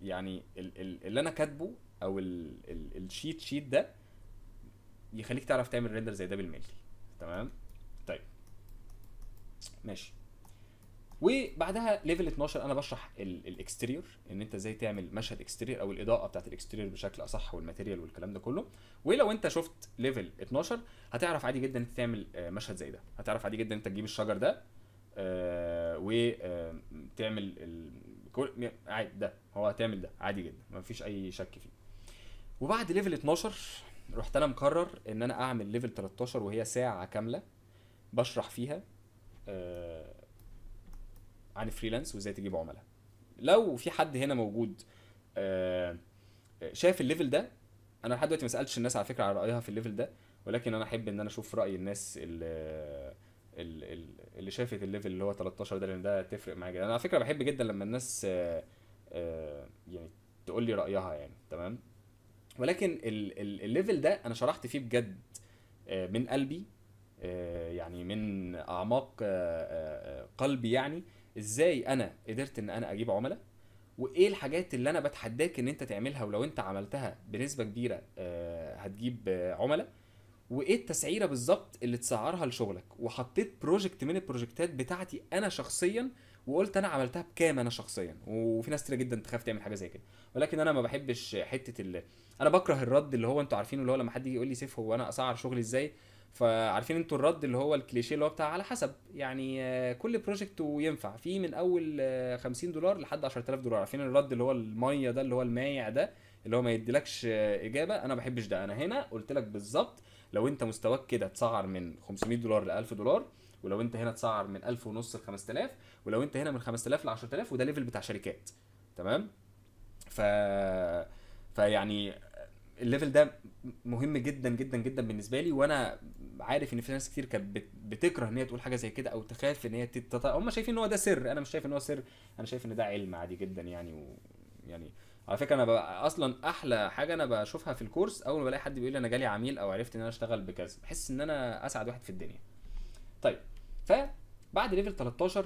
يعني اللي انا كاتبه او الشيت شيت ده يخليك تعرف تعمل ريندر زي ده بالملي. تمام. طيب ماشي. وبعدها ليفل 12 انا بشرح الاكستيريور، ان انت ازاي تعمل مشهد اكستيريور او الاضاءه بتاعت الاكستيريور بشكل اصح، والماتيريال والكلام ده كله. ولو انت شفت ليفل 12 هتعرف عادي جدا انت تعمل مشهد زي ده. هتعرف عادي جدا انت تجيب الشجر ده وتعمل عادي، ده هو هتعمل ده عادي جدا، مفيش اي شك فيه. وبعد ليفل 12 رحت انا مقرر ان انا اعمل ليفل 13، وهي ساعه كامله بشرح فيها عن الفريلانس وازاي تجيب عملاء. لو في حد هنا موجود شايف الليفل ده، انا لحد دلوقتي ما سالتش الناس على فكره على رايها في الليفل ده، ولكن انا احب ان انا اشوف راي الناس اللي شافت الليفل اللي هو 13 ده، لان ده تفرق معايا جدا. انا على فكره بحب جدا لما الناس يعني تقول لي رايها يعني. تمام. ولكن الليفل ده انا شرحت فيه بجد من قلبي، يعني من اعماق قلبي، يعني ازاي انا قدرت ان انا اجيب عملاء، وايه الحاجات اللي انا بتحداك ان انت تعملها، ولو انت عملتها بنسبه كبيره هتجيب عملاء، وايه التسعيره بالظبط اللي تسعرها لشغلك. وحطيت بروجكت من البروجكتات بتاعتي انا شخصيا، وقلت انا عملتها بكام انا شخصيا. وفي ناس كتير جدا تخاف تعمل حاجه زي كده، ولكن انا ما بحبش حته انا بكره الرد اللي هو انتوا عارفينه، اللي هو لما حد يجي يقول لي سيف هو انا اسعر شغلي ازاي. فعارفين انتوا الرد اللي هو الكليشيه اللي هو بتاع على حسب، يعني كل بروجكت وينفع فيه من اول $50 لحد $10,000. عارفين الرد اللي هو الميه ده، اللي هو المايع ده، اللي هو ما يديلكش اجابه. انا ما بحبش ده. انا هنا قلت لك بالظبط لو انت مستواك كده تسعر من $500 ل $1000، ولو انت هنا تسعر من 1500 ل 5000، ولو انت هنا من 5000 ل 10000، وده ليفل بتاع شركات. تمام. ف فيعني الليفل ده مهم جدا جدا جدا بالنسبه لي. وانا عارف ان في ناس كتير كانت بتكره ان هي تقول حاجه زي كده، او تخاف ان هي هم شايفين ان هو ده سر. انا مش شايف ان هو سر، انا شايف ان ده علم عادي جدا يعني. يعني على فكره انا اصلا احلى حاجه انا بشوفها في الكورس اول ما بلاقي حد بيقول لي انا جالي عميل او عرفت ان انا اشتغل بكذا، بحس ان انا اسعد واحد في الدنيا. طيب. فبعد ليفل 13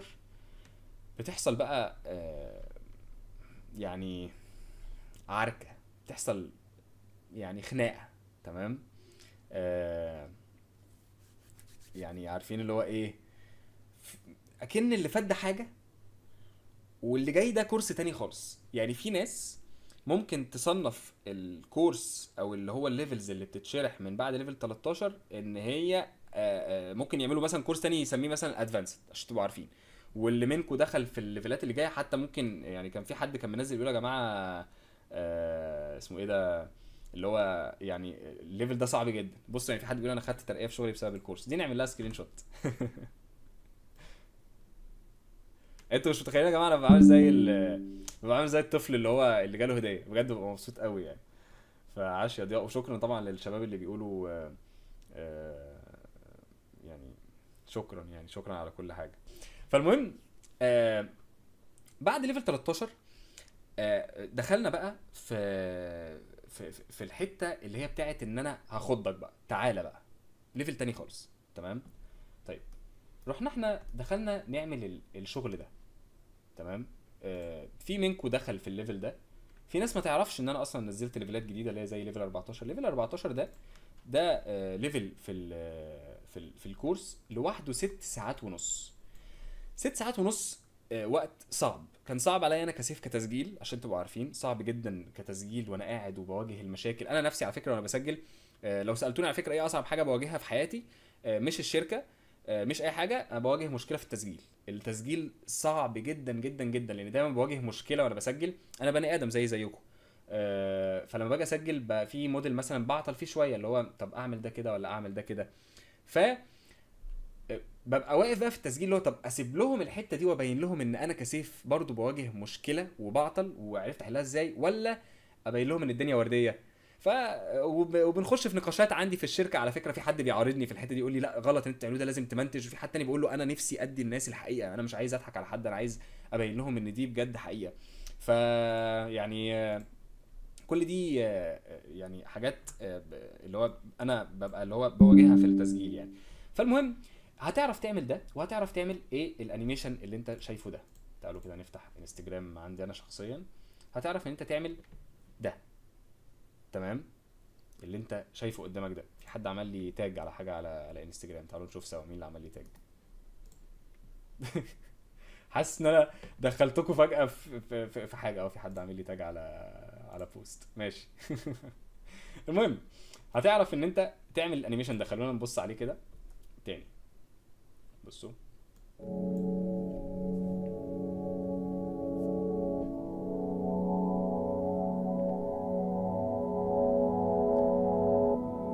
بتحصل بقى يعني عركه، بتحصل يعني خناقه. تمام. يعني عارفين اللي هو ايه، اكن اللي فات ده حاجه واللي جاي ده كورس تاني خالص. يعني في ناس ممكن تصنف الكورس او اللي هو الليفلز اللي بتتشرح من بعد ليفل 13 ان هي ممكن يعملوا مثلا كورس تاني يسميه مثلا ادفانسد عشان تبقوا عارفين. واللي منكم دخل في الليفلات اللي جايه حتى ممكن يعني. كان في حد كان منزل بيقول يا جماعه اسمه ايه ده، اللي هو يعني الليفل ده صعب جدا. بص يعني في حد بيقول انا خدت ترقيه في شغلي بسبب الكورس دي، نعمل لها سكرين شوت. انتوا مش متخيلين يا جماعه انا ببقى عامل زي ببقى عامل زي الطفل اللي هو اللي جاله هديه، بجد ببقى مبسوط قوي يعني. فعاش يا ضياء، وشكرا طبعا للشباب اللي بيقولوا آه، يعني شكرا يعني، شكرا على كل حاجه. فالمهم آه، بعد ليفل 13 دخلنا بقى في الحته اللي هي بتاعت ان انا هاخدك بقى، تعالى بقى ليفل تاني خالص. تمام. طيب رحنا احنا دخلنا نعمل الشغل ده. تمام. في منكو دخل في الليفل ده. في ناس ما تعرفش ان انا اصلا نزلت ليفلات جديده اللي هي زي ليفل 14. ليفل 14 ده ليفل في الكورس لوحده 6 ساعات ونص. 6 ساعات ونص. وقت صعب، كان صعب عليا انا كسيف كتسجيل، عشان تبقوا عارفين صعب جدا كتسجيل وانا قاعد وبواجه المشاكل. انا نفسي على فكره وانا بسجل لو سالتوني على فكره ايه اصعب حاجه بواجهها في حياتي، مش الشركه، مش اي حاجه، انا بواجه مشكله في التسجيل. التسجيل صعب جدا جدا جدا، لان دايما بواجه مشكله وانا بسجل. انا بني ادم زيكم. فلما باجي اسجل بقى في موديل مثلا بعطل فيه شويه، اللي هو طب اعمل ده كده ولا اعمل ده كده. ف ببقى واقف بقى في التسجيل اللي هو طب اسيب لهم الحته دي وابين لهم ان انا كسيف برضو بواجه مشكله وبعطل وعرفت احلها ازاي، ولا ابين لهم ان الدنيا ورديه. وبنخش في نقاشات عندي في الشركه على فكره. في حد بيعارضني في الحته دي يقول لي لا غلط انت بتعملوه ده، لازم تمنتج. وفي حد تاني بيقول له انا نفسي ادي الناس الحقيقه، انا مش عايز اضحك على حد، انا عايز ابين لهم ان دي بجد حقيقه. ف يعني كل دي يعني حاجات اللي هو انا ببقى اللي هو بواجهها في التسجيل يعني. فالمهم هتعرف تعمل ده، وهتعرف تعمل ايه الانيميشن اللي انت شايفه ده. تعالوا كده نفتح انستجرام عندي انا شخصيا. هتعرف ان انت تعمل ده. تمام. اللي انت شايفه قدامك ده. في حد عمل لي تاج على حاجه على انستجرام، تعالوا نشوف سوا مين اللي عمل لي تاج. حاسس ان انا دخلتكم فجاه في حاجه، او في حد عامل لي تاج على بوست. ماشي. المهم هتعرف ان انت تعمل الانيميشن ده. خلونا نبص عليه كده تاني. بصوا.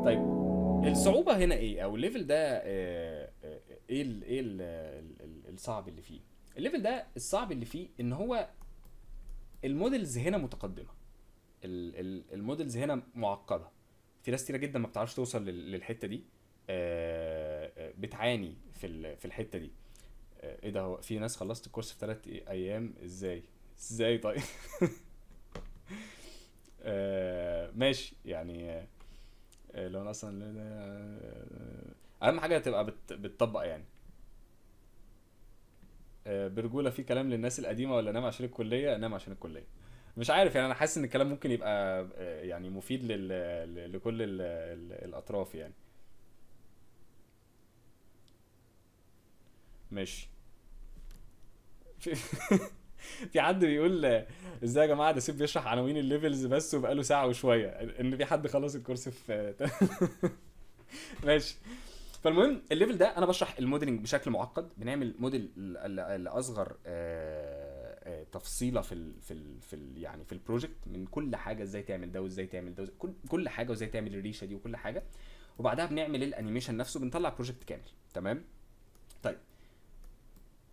طيب الصعوبة هنا ايه، او الليفل ده ايه الصعب اللي فيه؟ الليفل ده الصعب اللي فيه ان هو المودلز هنا متقدمة. المودلز هنا معقدة. في ناس كتيرة جدا ما بتعرفش توصل للحتة دي. بتعاني في الحتة دي. ايه ده، هو في ناس خلصت الكورس في 3 ايام؟ ازاي طيب؟ ماشي يعني. لو انا اصلا اهم حاجه تبقى بتطبق يعني. برجوله، في كلام للناس القديمه ولا نام عشان الكليه؟ نام عشان الكليه. مش عارف يعني، انا حاسس ان الكلام ممكن يبقى يعني مفيد لكل الاطراف يعني. ماشي. في في حد بيقول ازاي يا جماعه ده سيف بيشرح عناوين الليفلز بس وبقاله ساعه وشويه، ان في حد خلص الكورس في ماشي. فالمهم الليفل ده انا بشرح الموديلنج بشكل معقد. بنعمل موديل لاصغر تفصيله يعني في البروجكت، من كل حاجه ازاي تعمل ده وازاي تعمل ده كل حاجه، وازاي تعمل الريشه دي وكل حاجه. وبعدها بنعمل الانيميشن نفسه، بنطلع بروجكت كامل. تمام. طيب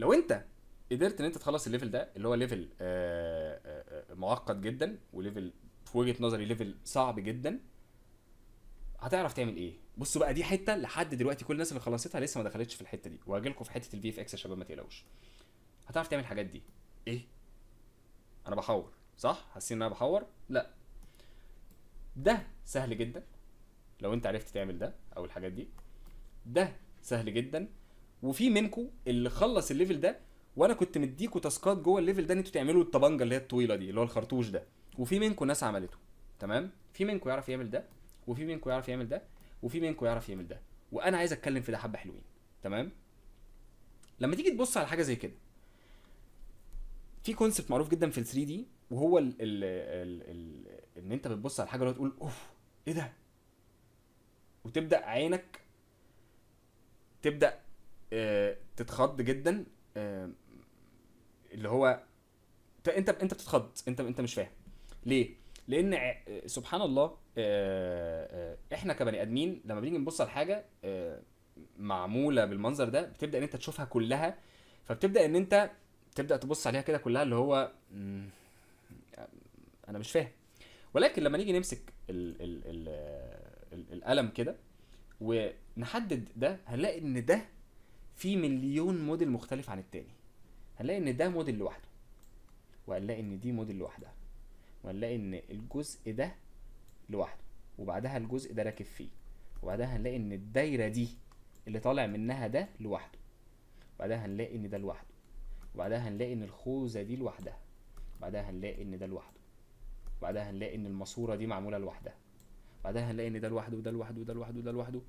لو انت قدرت ان انت تخلص الليفل ده اللي هو ليفل معقد جدا، وليفل في وجهه نظري ليفل صعب جدا، هتعرف تعمل ايه؟ بصوا بقى، دي حته لحد دلوقتي كل الناس اللي خلصتها لسه ما دخلتش في الحته دي، وهاجي لكم في حته الفي اف اكس يا شباب ما تقلقوش. هتعرف تعمل الحاجات دي. ايه؟ انا بحور صح؟ حاسين ان انا بحور؟ لا، ده سهل جدا لو انت عرفت تعمل ده او الحاجات دي. ده سهل جدا. وفي منكم اللي خلص الليفل ده، وانا كنت مديكوا تاسكات جوه الليفل ده ان انتوا تعملوا الطبنجه اللي هي الطويله دي اللي هو الخرطوش ده. وفي منكم ناس عملته. تمام. في منكم يعرف يعمل ده، وفي منكم يعرف يعمل ده، وفي منكم يعرف يعمل ده. وانا عايز اتكلم في ده حبه حلوين. تمام. لما تيجي تبص على حاجه زي كده، في كونسبت معروف جدا في ال 3 دي، وهو ان انت بتبص على حاجه وتقول اوف ايه ده، وتبدا عينك تبدا تتخض جدا. اللي هو انت بتتخض، انت مش فاهم ليه. لان سبحان الله، احنا كبني ادمين لما بنيجي نبص على حاجه معموله بالمنظر ده، بتبدا ان انت تشوفها كلها، فبتبدا ان انت تبدا تبص عليها كده كلها، اللي هو انا مش فاهم. ولكن لما نيجي نمسك القلم كده ونحدد ده، هنلاقي ان ده في مليون موديل مختلف عن التاني. هنلاقي ان ده موديل لوحده، وهنلاقي ان دي موديل لوحدها، وهنلاقي ان الجزء ده لوحده، وبعدها الجزء ده راكب فيه، وبعدها هنلاقي ان الدايره دي اللي طالع منها ده لوحده، وبعدها هنلاقي ان ده لوحده، وبعدها هنلاقي ان الخوذه دي لوحدها، وبعدها هنلاقي ان ده لوحده، وبعدها هنلاقي ان الماسوره دي معموله لوحدها، بعدها هنلاقي ان ده لوحده وده لوحده وده لوحده وده لوحده.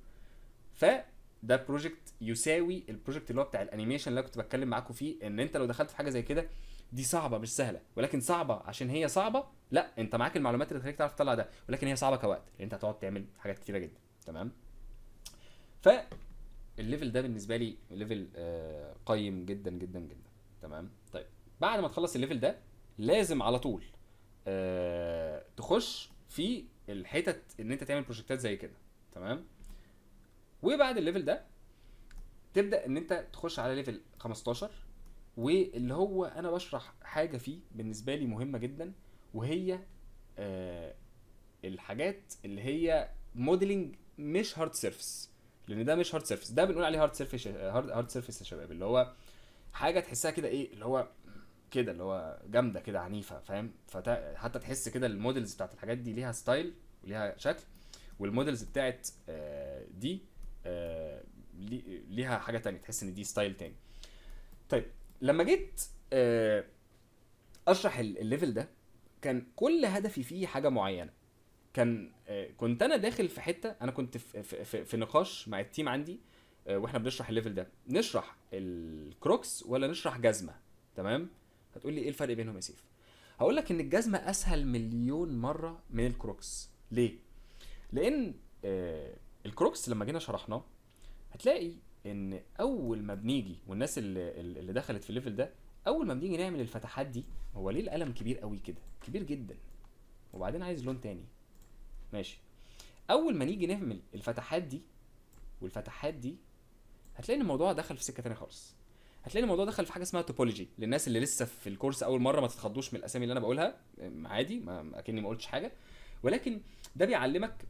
فده بروجكت يساوي البروجكت اللي هو بتاع الانيميشن اللي انا كنت بتكلم معاكم فيه، ان انت لو دخلت في حاجه زي كده، دي صعبه مش سهله، ولكن صعبه عشان هي صعبه. لا، انت معاك المعلومات اللي تخليك تعرف تطلع ده، ولكن هي صعبه كوقت، لان انت هتقعد تعمل حاجات كتيره جدا. تمام. فالليفل ده بالنسبه لي ليفل قيم جدا جدا جدا. تمام. طيب، بعد ما تخلص الليفل ده لازم على طول تخش في الحتت ان انت تعمل بروجكتات زي كده. تمام. وبعد الليفل ده تبدا ان انت تخش على ليفل 15، واللي هو انا بشرح حاجه فيه بالنسبه لي مهمه جدا، وهي آه الحاجات اللي هي موديلنج مش هارد سيرفيس. لان ده مش هارد سيرفيس، ده بنقول عليه هارد سيرفيس. هارد سيرفيس يا شباب، اللي هو حاجه تحسها كده ايه، اللي هو كده، اللي هو جامده كده عنيفه، فاهم؟ حتى تحس كده المودلز بتاعت الحاجات دي ليها ستايل وليها شكل، والمودلز بتاعت دي ليها حاجه تانية، تحس ان دي ستايل تاني. طيب، لما جيت اشرح الليفل ده، كان كل هدفي فيه حاجه معينه. كنت انا داخل في حته، انا كنت في نقاش مع التيم عندي، واحنا بنشرح الليفل ده، نشرح الكروكس ولا نشرح جزمه. تمام. هتقول لي ايه الفرق بينهم يا سيف؟ هقول لك ان الجزمه اسهل مليون مره من الكروكس. ليه؟ لان الكروكس لما جينا شرحناه، هتلاقي ان اول ما بنيجي، والناس اللي دخلت في الليفل ده، اول ما بنيجي نعمل الفتحات دي، هو ليه القلم كبير قوي كده، كبير جدا، وبعدين عايز لون تاني؟ ماشي. اول ما نيجي نعمل الفتحات دي والفتحات دي، هتلاقي ان الموضوع دخل في سكه تانية خالص. هتلاقي ان الموضوع دخل في حاجه اسمها توبولوجي. للناس اللي لسه في الكورس اول مره، ما تتخضوش من الاسامي اللي انا بقولها، عادي، ما اكني ما قلتش حاجه، ولكن ده بيعلمك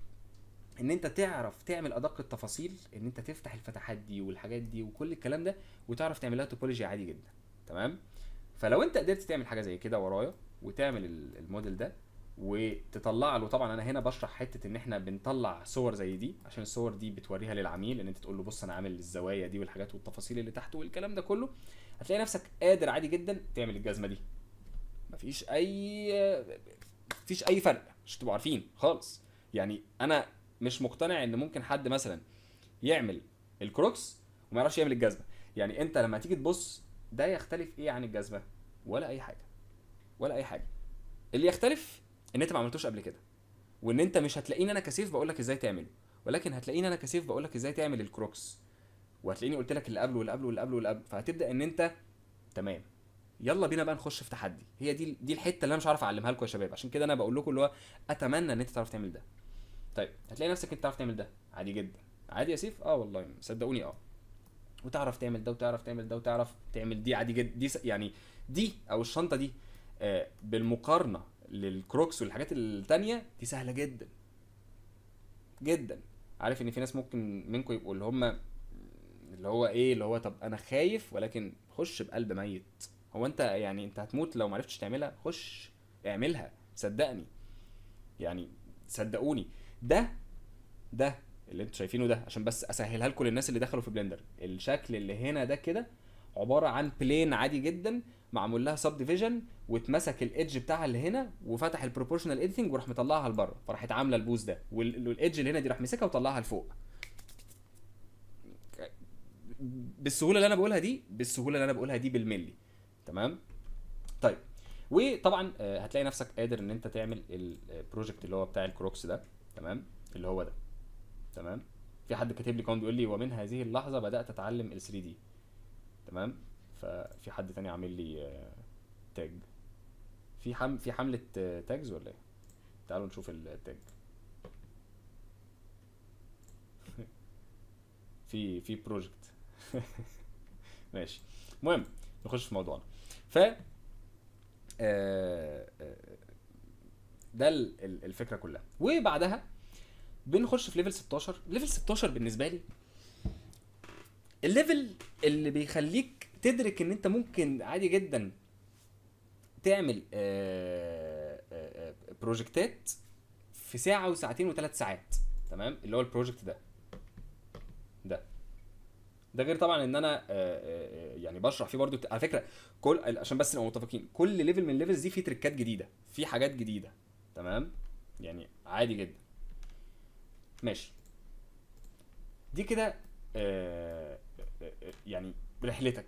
ان انت تعرف تعمل ادق التفاصيل، ان انت تفتح الفتحات دي والحاجات دي وكل الكلام ده، وتعرف تعملها توبولوجي عادي جدا. تمام. فلو انت قدرت تعمل حاجه زي كده ورايا، وتعمل الموديل ده وتطلع له، طبعا انا هنا بشرح حته ان احنا بنطلع صور زي دي، عشان الصور دي بتوريها للعميل، ان انت تقول له بص انا عامل الزوايا دي والحاجات والتفاصيل اللي تحت والكلام ده كله، هتلاقي نفسك قادر عادي جدا تعمل الجزمه دي. مفيش اي فرق، مش تبقوا عارفين خالص. يعني انا مش مقتنع ان ممكن حد مثلا يعمل الكروكس وما يعرفش يعمل الجزمه. يعني انت لما تيجي تبص، ده يختلف ايه عن الجزمه؟ ولا اي حاجه، ولا اي حاجه. اللي يختلف ان انت ما عملتوش قبل كده، وان انت مش هتلاقيني انا كسيف بقول لك ازاي تعمله، ولكن هتلاقيني انا كسيف بقول لك ازاي تعمل الكروكس، وهتلاقيني قلت لك اللي قبله واللي قبله واللي قبله واللي قبله، فهتبدا ان انت تمام. يلا بينا بقى نخش في تحدي. هي دي الحته اللي انا مش عارف اعلمها لكم يا شباب، عشان كده انا بقول لكم اللي هو اتمنى ان انت تعرف تعمل ده. طيب، هتلاقي نفسك انت تعرف تعمل ده عادي جدا. عادي يا سيف؟ اه والله صدقوني وتعرف تعمل ده، وتعرف تعمل ده، وتعرف تعمل دي عادي جدا. يعني دي او الشنطه دي بالمقارنه للكروكس والحاجات التانية دي سهله جدا جدا. عارف ان في ناس ممكن منكم يبقوا اللي هم اللي هو ايه، اللي هو طب انا خايف، ولكن خش بقلب ميت. هو انت يعني انت هتموت لو معرفتش تعملها؟ خش اعملها، صدقني، يعني صدقوني. ده اللي انتوا شايفينه ده، عشان بس اسهلها لكم للناس اللي دخلوا في بلندر، الشكل اللي هنا ده كده عباره عن بلين عادي جدا، معمول لها سب ديفيجن، واتمسك الايدج بتاعها اللي هنا، وفتح البروبورشنال اديتنج، وراح مطلعها لبره، فراحت عامله البوز ده، والايدج اللي هنا دي راح مسكها وطلعها لفوق. بالسهوله اللي انا بقولها دي، بالسهوله اللي انا بقولها دي بالملي. تمام. طيب، وطبعا هتلاقي نفسك قادر ان انت تعمل البروجكت اللي هو بتاع الكروكس ده. تمام. اللي هو ده. تمام. في حد كاتب لي كمان بيقول لي ومن هذه اللحظه بدات اتعلم ال 3 دي. تمام. ففي حد تاني عامل لي تاج. في حملة تاجز ولا ايه؟ تعالوا نشوف التاج. في بروجكت. ماشي. المهم نخش في موضوعنا. ف ده الفكره كلها. وبعدها بنخش في ليفل 16. ليفل 16 بالنسبه لي الليفل اللي بيخليك تدرك ان انت ممكن عادي جدا تعمل بروجكتات في ساعه وساعتين وثلاث ساعات. تمام. اللي هو البروجكت ده ده غير طبعا ان انا يعني بشرح فيه برضو على فكره. عشان بس نبقى متفقين، كل ليفل من الليفلز دي فيه تريكات جديده، في حاجات جديده. تمام. يعني عادي جدا. ماشي. دي كده يعني رحلتك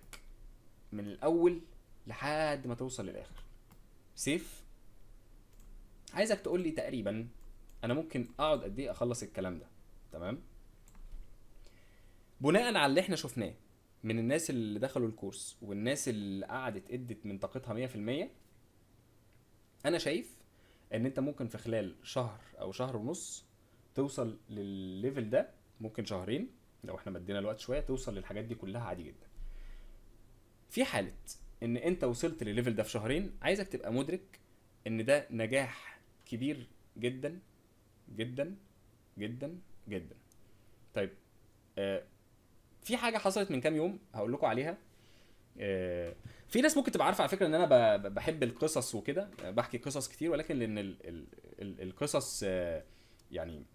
من الاول لحد ما توصل للاخر سيف. عايزك تقول لي تقريبا انا ممكن اقعد قد ايه اخلص الكلام ده. تمام. بناء على اللي احنا شفناه من الناس اللي دخلوا الكورس والناس اللي قعدت ادت من طاقتها 100%، انا شايف ان انت ممكن في خلال شهر او شهر ونص توصل للليفل ده. ممكن شهرين لو احنا مدينا الوقت شويه توصل للحاجات دي كلها عادي جدا. في حاله ان انت وصلت للليفل ده في شهرين، عايزك تبقى مدرك ان ده نجاح كبير جدا جدا جدا جدا. طيب في حاجه حصلت من كام يوم هقول لكم عليها. في ناس ممكن تبقى عارفه على فكره ان انا بحب القصص وكده، بحكي قصص كتير، ولكن لان القصص يعني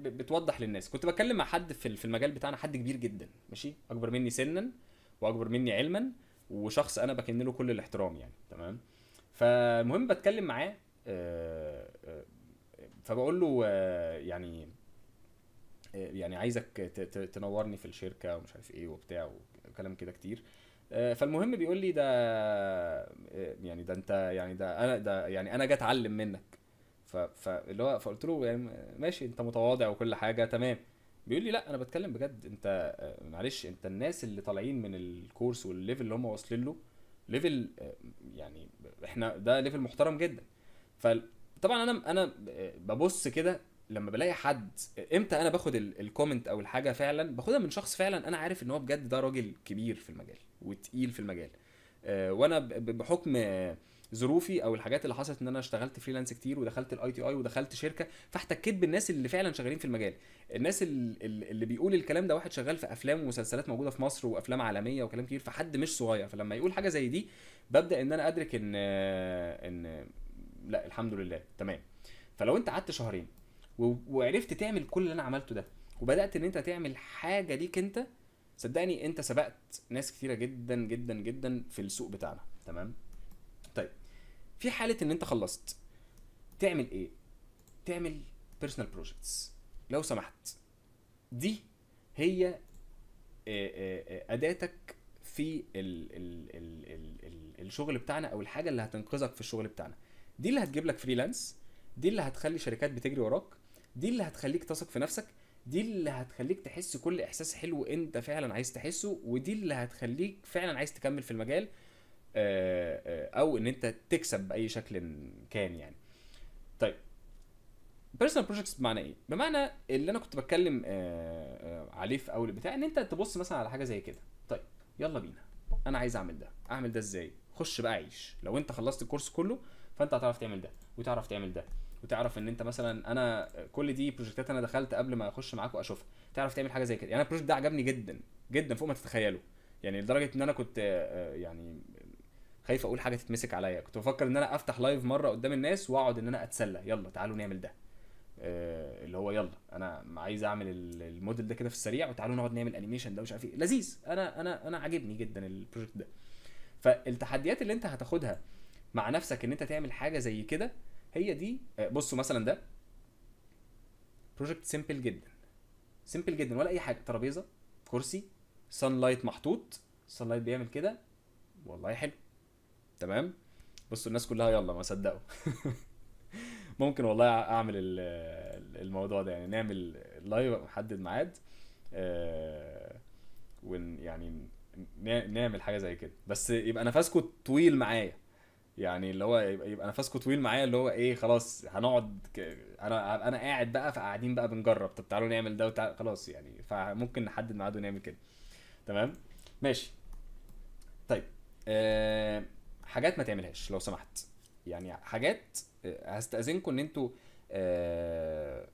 بتوضح للناس. كنت بتكلم مع حد في المجال بتاعنا، حد كبير جدا ماشي، اكبر مني سنا واكبر مني علما، وشخص انا بكن له كل الاحترام يعني. تمام. فالمهم بتكلم معاه فبقول له يعني عايزك تنورني في الشركه ومش عارف ايه وبتاع وكلام كده كتير. فالمهم بيقول لي ده يعني ده انت يعني ده انا جاي اتعلم منك. فاللي هو فقلت له يعني ماشي انت متواضع وكل حاجه تمام. بيقول لي لا انا بتكلم بجد. انت معلش، انت الناس اللي طالعين من الكورس والليفل اللي هم واصلين له ليفل يعني احنا ده ليفل محترم جدا. فطبعا انا ببص كده لما بلاقي حد. امتى انا باخد الكومنت او الحاجه فعلا باخدها من شخص فعلا انا عارف ان هو بجد ده راجل كبير في المجال وتقيل في المجال. وانا بحكم ظروفي او الحاجات اللي حصلت ان انا اشتغلت فريلانس كتير ودخلت الاي تي اي ودخلت شركه، فاحتكيت بالناس اللي فعلا شغالين في المجال. الناس اللي بيقول الكلام ده واحد شغال في افلام ومسلسلات موجوده في مصر وافلام عالميه وكلام كتير، فحد مش صغير. فلما يقول حاجه زي دي ببدا ان انا ادرك ان لا الحمد لله تمام. فلو انت قعدت شهرين وعرفت تعمل كل اللي انا عملته ده وبدات ان انت تعمل حاجه ليك انت، صدقني انت سبقت ناس كتيره جدا جدا جدا في السوق بتاعنا. تمام. طيب في حاله ان انت خلصت تعمل ايه؟ تعمل بيرسونال بروجكتس لو سمحت. دي هي اداتك في الشغل بتاعنا، او الحاجه اللي هتنقذك في الشغل بتاعنا. دي اللي هتجيب لك فريلانس، دي اللي هتخلي شركات بتجري وراك، دي اللي هتخليك تثق في نفسك، دي اللي هتخليك تحس كل احساس حلو انت فعلا عايز تحسه، ودي اللي هتخليك فعلا عايز تكمل في المجال او ان انت تكسب باي شكل كان يعني. طيب بيرسونال بروجكتس بمعنى ايه؟ بمعنى اللي انا كنت بتكلم عليه في اول بتاع، ان انت تبص مثلا على حاجه زي كده. طيب يلا بينا، انا عايز اعمل ده ازاي؟ خش بقى عيش. لو انت خلصت الكورس كله فانت هتعرف تعمل ده وتعرف تعمل ده، وتعرف ان انت مثلا انا كل دي بروجكتات انا دخلت قبل ما اخش معاكم اشوفها، تعرف تعمل حاجه زي كده. يعني انا البروجكت ده عجبني جدا جدا فوق ما تتخيلوا، يعني لدرجه ان انا كنت يعني خايف اقول حاجه تتمسك عليا. كنت بفكر ان انا افتح لايف مره قدام الناس واقعد ان انا اتسلى، يلا تعالوا نعمل ده. اللي هو يلا انا عايز اعمل الموديل ده كده في السريع وتعالوا نقعد نعمل انيميشن ده مش عارف ايه لذيذ. انا عاجبني جدا البروجكت ده. فالتحديات اللي انت هتاخدها مع نفسك ان انت تعمل حاجه زي كده هي دي. بصوا مثلا ده بروجكت سيمبل جدا، سيمبل جدا ولا اي حاجه. ترابيزه، كرسي، سان لايت محطوط، سان لايت بيعمل كده والله حلو. تمام. بصوا الناس كلها يلا ما صدقوا. ممكن والله اعمل الموضوع ده، يعني نعمل لايف، نحدد ميعاد ون يعني نعمل حاجه زي كده، بس يبقى نفسكوا طويل معايا. يعني اللي هو يبقى نفسكوا طويل معايا، اللي هو ايه، خلاص هنقعد انا قاعد بقى، فقاعدين بقى بنجرب، طب تعالوا نعمل ده خلاص يعني، فممكن نحدد ميعاد ونعمل كده. تمام. ماشي. طيب. أه... حاجات ما تعملهاش لو سمحت. يعني حاجات هستأذنكم ان انتوا أه...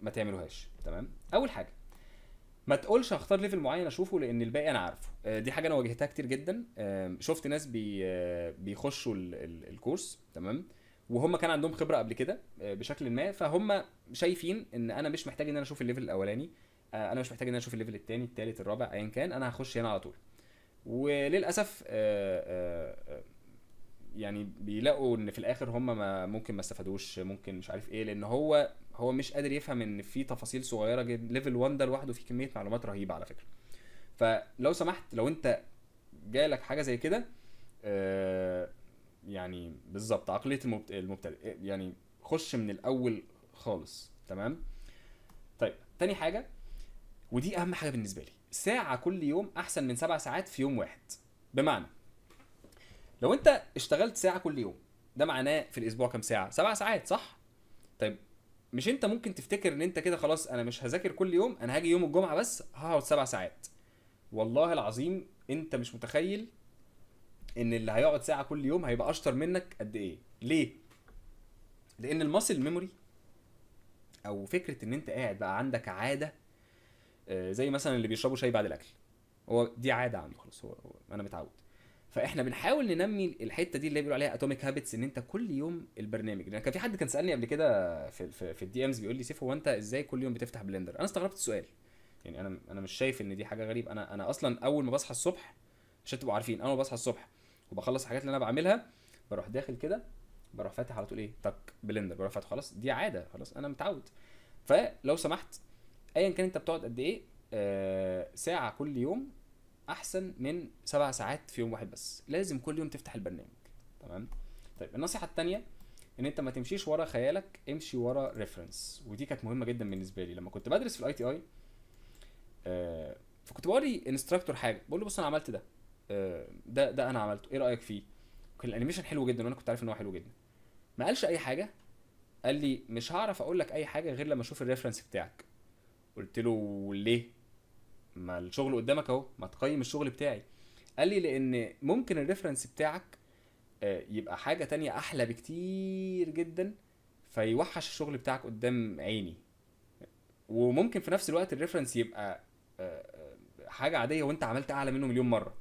ما تعملوهاش. تمام. اول حاجه، ما تقولش هختار ليفل معين اشوفه لان الباقي انا عارفه. دي حاجه انا واجهتها كتير جدا. شفت ناس بيخشوا الكورس. تمام. وهم كان عندهم خبره قبل كده بشكل ما، فهم شايفين ان انا مش محتاج ان انا اشوف الليفل الاولاني. انا مش محتاج ان انا اشوف الليفل الثاني الثالث الرابع ايا كان، انا هخش هنا على طول. وللاسف يعني بيلاقوا ان في الاخر هم ما ممكن ما استفادوش، ممكن مش عارف ايه، لان هو مش قادر يفهم ان في تفاصيل صغيره جدا. ليفل 1 ده لوحده فيه كميه معلومات رهيبه على فكره. فلو سمحت، لو انت جالك حاجه زي كده، آه، يعني بالظبط عقليه المبتدئ، يعني خش من الاول خالص. تمام. طيب، تاني حاجه، ودي اهم حاجه بالنسبه لي، ساعه كل يوم احسن من 7 ساعات في يوم واحد. بمعنى، لو انت اشتغلت ساعه كل يوم، ده معناه في الاسبوع كام ساعه؟ 7 ساعات، صح؟ طيب، مش انت ممكن تفتكر ان انت كده خلاص انا مش هذاكر كل يوم، انا هاجي يوم الجمعه بس هقعد 7 ساعات؟ والله العظيم انت مش متخيل ان اللي هيقعد ساعه كل يوم هيبقى اشطر منك قد ايه. ليه؟ لان الماسل ميموري، او فكره ان انت قاعد بقى عندك عاده، زي مثلا اللي بيشربوا شاي بعد الاكل، هو دي عاده عنده خلاص، هو انا متعود. فاحنا بنحاول ننمي الحته دي اللي بيقولوا عليها اتوميك هابتس، ان انت كل يوم البرنامج. لان كان في حد كان سالني قبل كده في الدي امز، بيقول لي سيف هو انت ازاي كل يوم بتفتح بلندر؟ انا استغربت السؤال. يعني انا مش شايف ان دي حاجه غريبه. انا اصلا اول ما بصحى الصبح، عشان تبقوا عارفين، اول ما بصحى الصبح وبخلص الحاجات اللي انا بعملها، بروح داخل كده، بروح فاتح على طول ايه، تك بلندر، بروح فاتح، خلاص دي عاده، خلاص انا متعود. فلو سمحت، ايا كان انت بتقعد قد ايه، ساعه كل يوم احسن من 7 ساعات في يوم واحد بس. لازم كل يوم تفتح البرنامج. تمام. طيب، النصيحه التانية، ان انت ما تمشيش ورا خيالك، امشي ورا ريفرنس. ودي كانت مهمه جدا بالنسبه لي لما كنت بدرس في الاي تي اي. فكنت بوري انستراكتور حاجه، بقول له بص انا عملت ده، ده انا عملته، ايه رايك فيه؟ كان الانيميشن حلو جدا وانا كنت عارف ان هو حلو جدا. ما قالش اي حاجه. قال لي مش هعرف اقول لك اي حاجه غير لما اشوف الريفرنس بتاعك. قلت له ليه؟ ما الشغل قدامك اهو، ما تقيم الشغل بتاعي. قال لي لان ممكن الريفرنس بتاعك يبقى حاجه تانية احلى بكتير جدا، فيوحش الشغل بتاعك قدام عيني. وممكن في نفس الوقت الريفرنس يبقى حاجه عاديه وانت عملت اعلى منه مليون مره.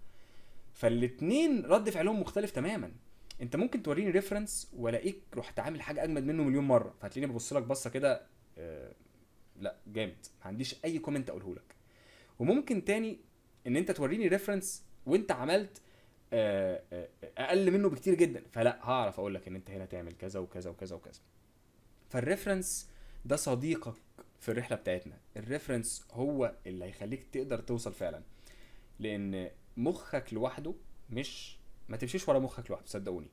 فالاتنين رد فعلهم مختلف تماما. انت ممكن توريني ريفرنس والاقيك رحت عامل حاجه اجمد منه مليون مره، فهتلاقيني ببص لك بصه كده، لا جامد، ما عنديش اي كومنت اقوله لك. وممكن تاني ان انت توريني ريفرنس وانت عملت اقل منه بكتير جدا، فلا هعرف اقول لك ان انت هنا تعمل كذا وكذا وكذا وكذا. فالريفرنس ده صديقك في الرحله بتاعتنا. الريفرنس هو اللي هيخليك تقدر توصل فعلا. لان مخك لوحده مش، ما تمشيش ورا مخك لوحده صدقوني.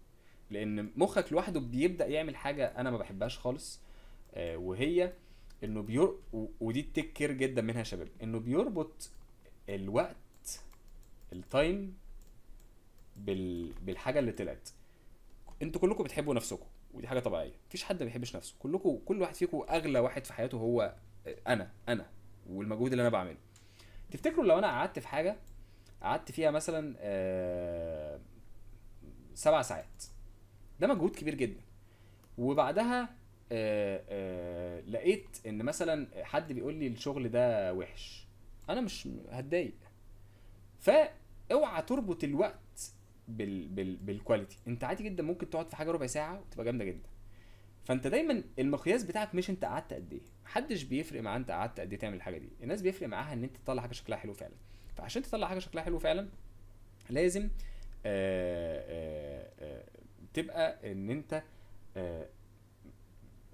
لان مخك لوحده بيبدا يعمل حاجه انا ما بحبهاش خالص، وهي انه ودي التيك كير جدا منها يا شباب، انه بيربط الوقت، التايم، بالحاجه اللي طلعت. انتوا كلكم بتحبوا نفسكم، ودي حاجه طبيعيه، مفيش حد ما بيحبش نفسه. كلكم، كل واحد فيكم اغلى واحد في حياته هو انا والمجهود اللي انا بعمله. تفتكروا لو انا قعدت في حاجه، قعدت فيها مثلا 7 ساعات، ده مجهود كبير جدا، وبعدها لقيت ان مثلا حد بيقول لي الشغل ده وحش، انا مش هتضايق. فاوعى تربط الوقت بالكواليتي. انت عادي جدا ممكن تقعد في حاجه ربع ساعه وتبقى جامده جدا. فانت دايما المقياس بتاعك مش انت قعدت قد ايه. محدش بيفرق معاه انت قعدت قد ايه تعمل الحاجه دي، الناس بيفرق معاها ان انت تطلع حاجه شكلها حلو فعلا. فعشان تطلع حاجه شكلها حلو فعلا، لازم تبقى ان انت آه،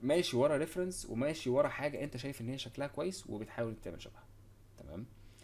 ماشي ورا ريفرنس، وماشي ورا حاجه انت شايف ان هي شكلها كويس، وبتحاول تعمل شبهها.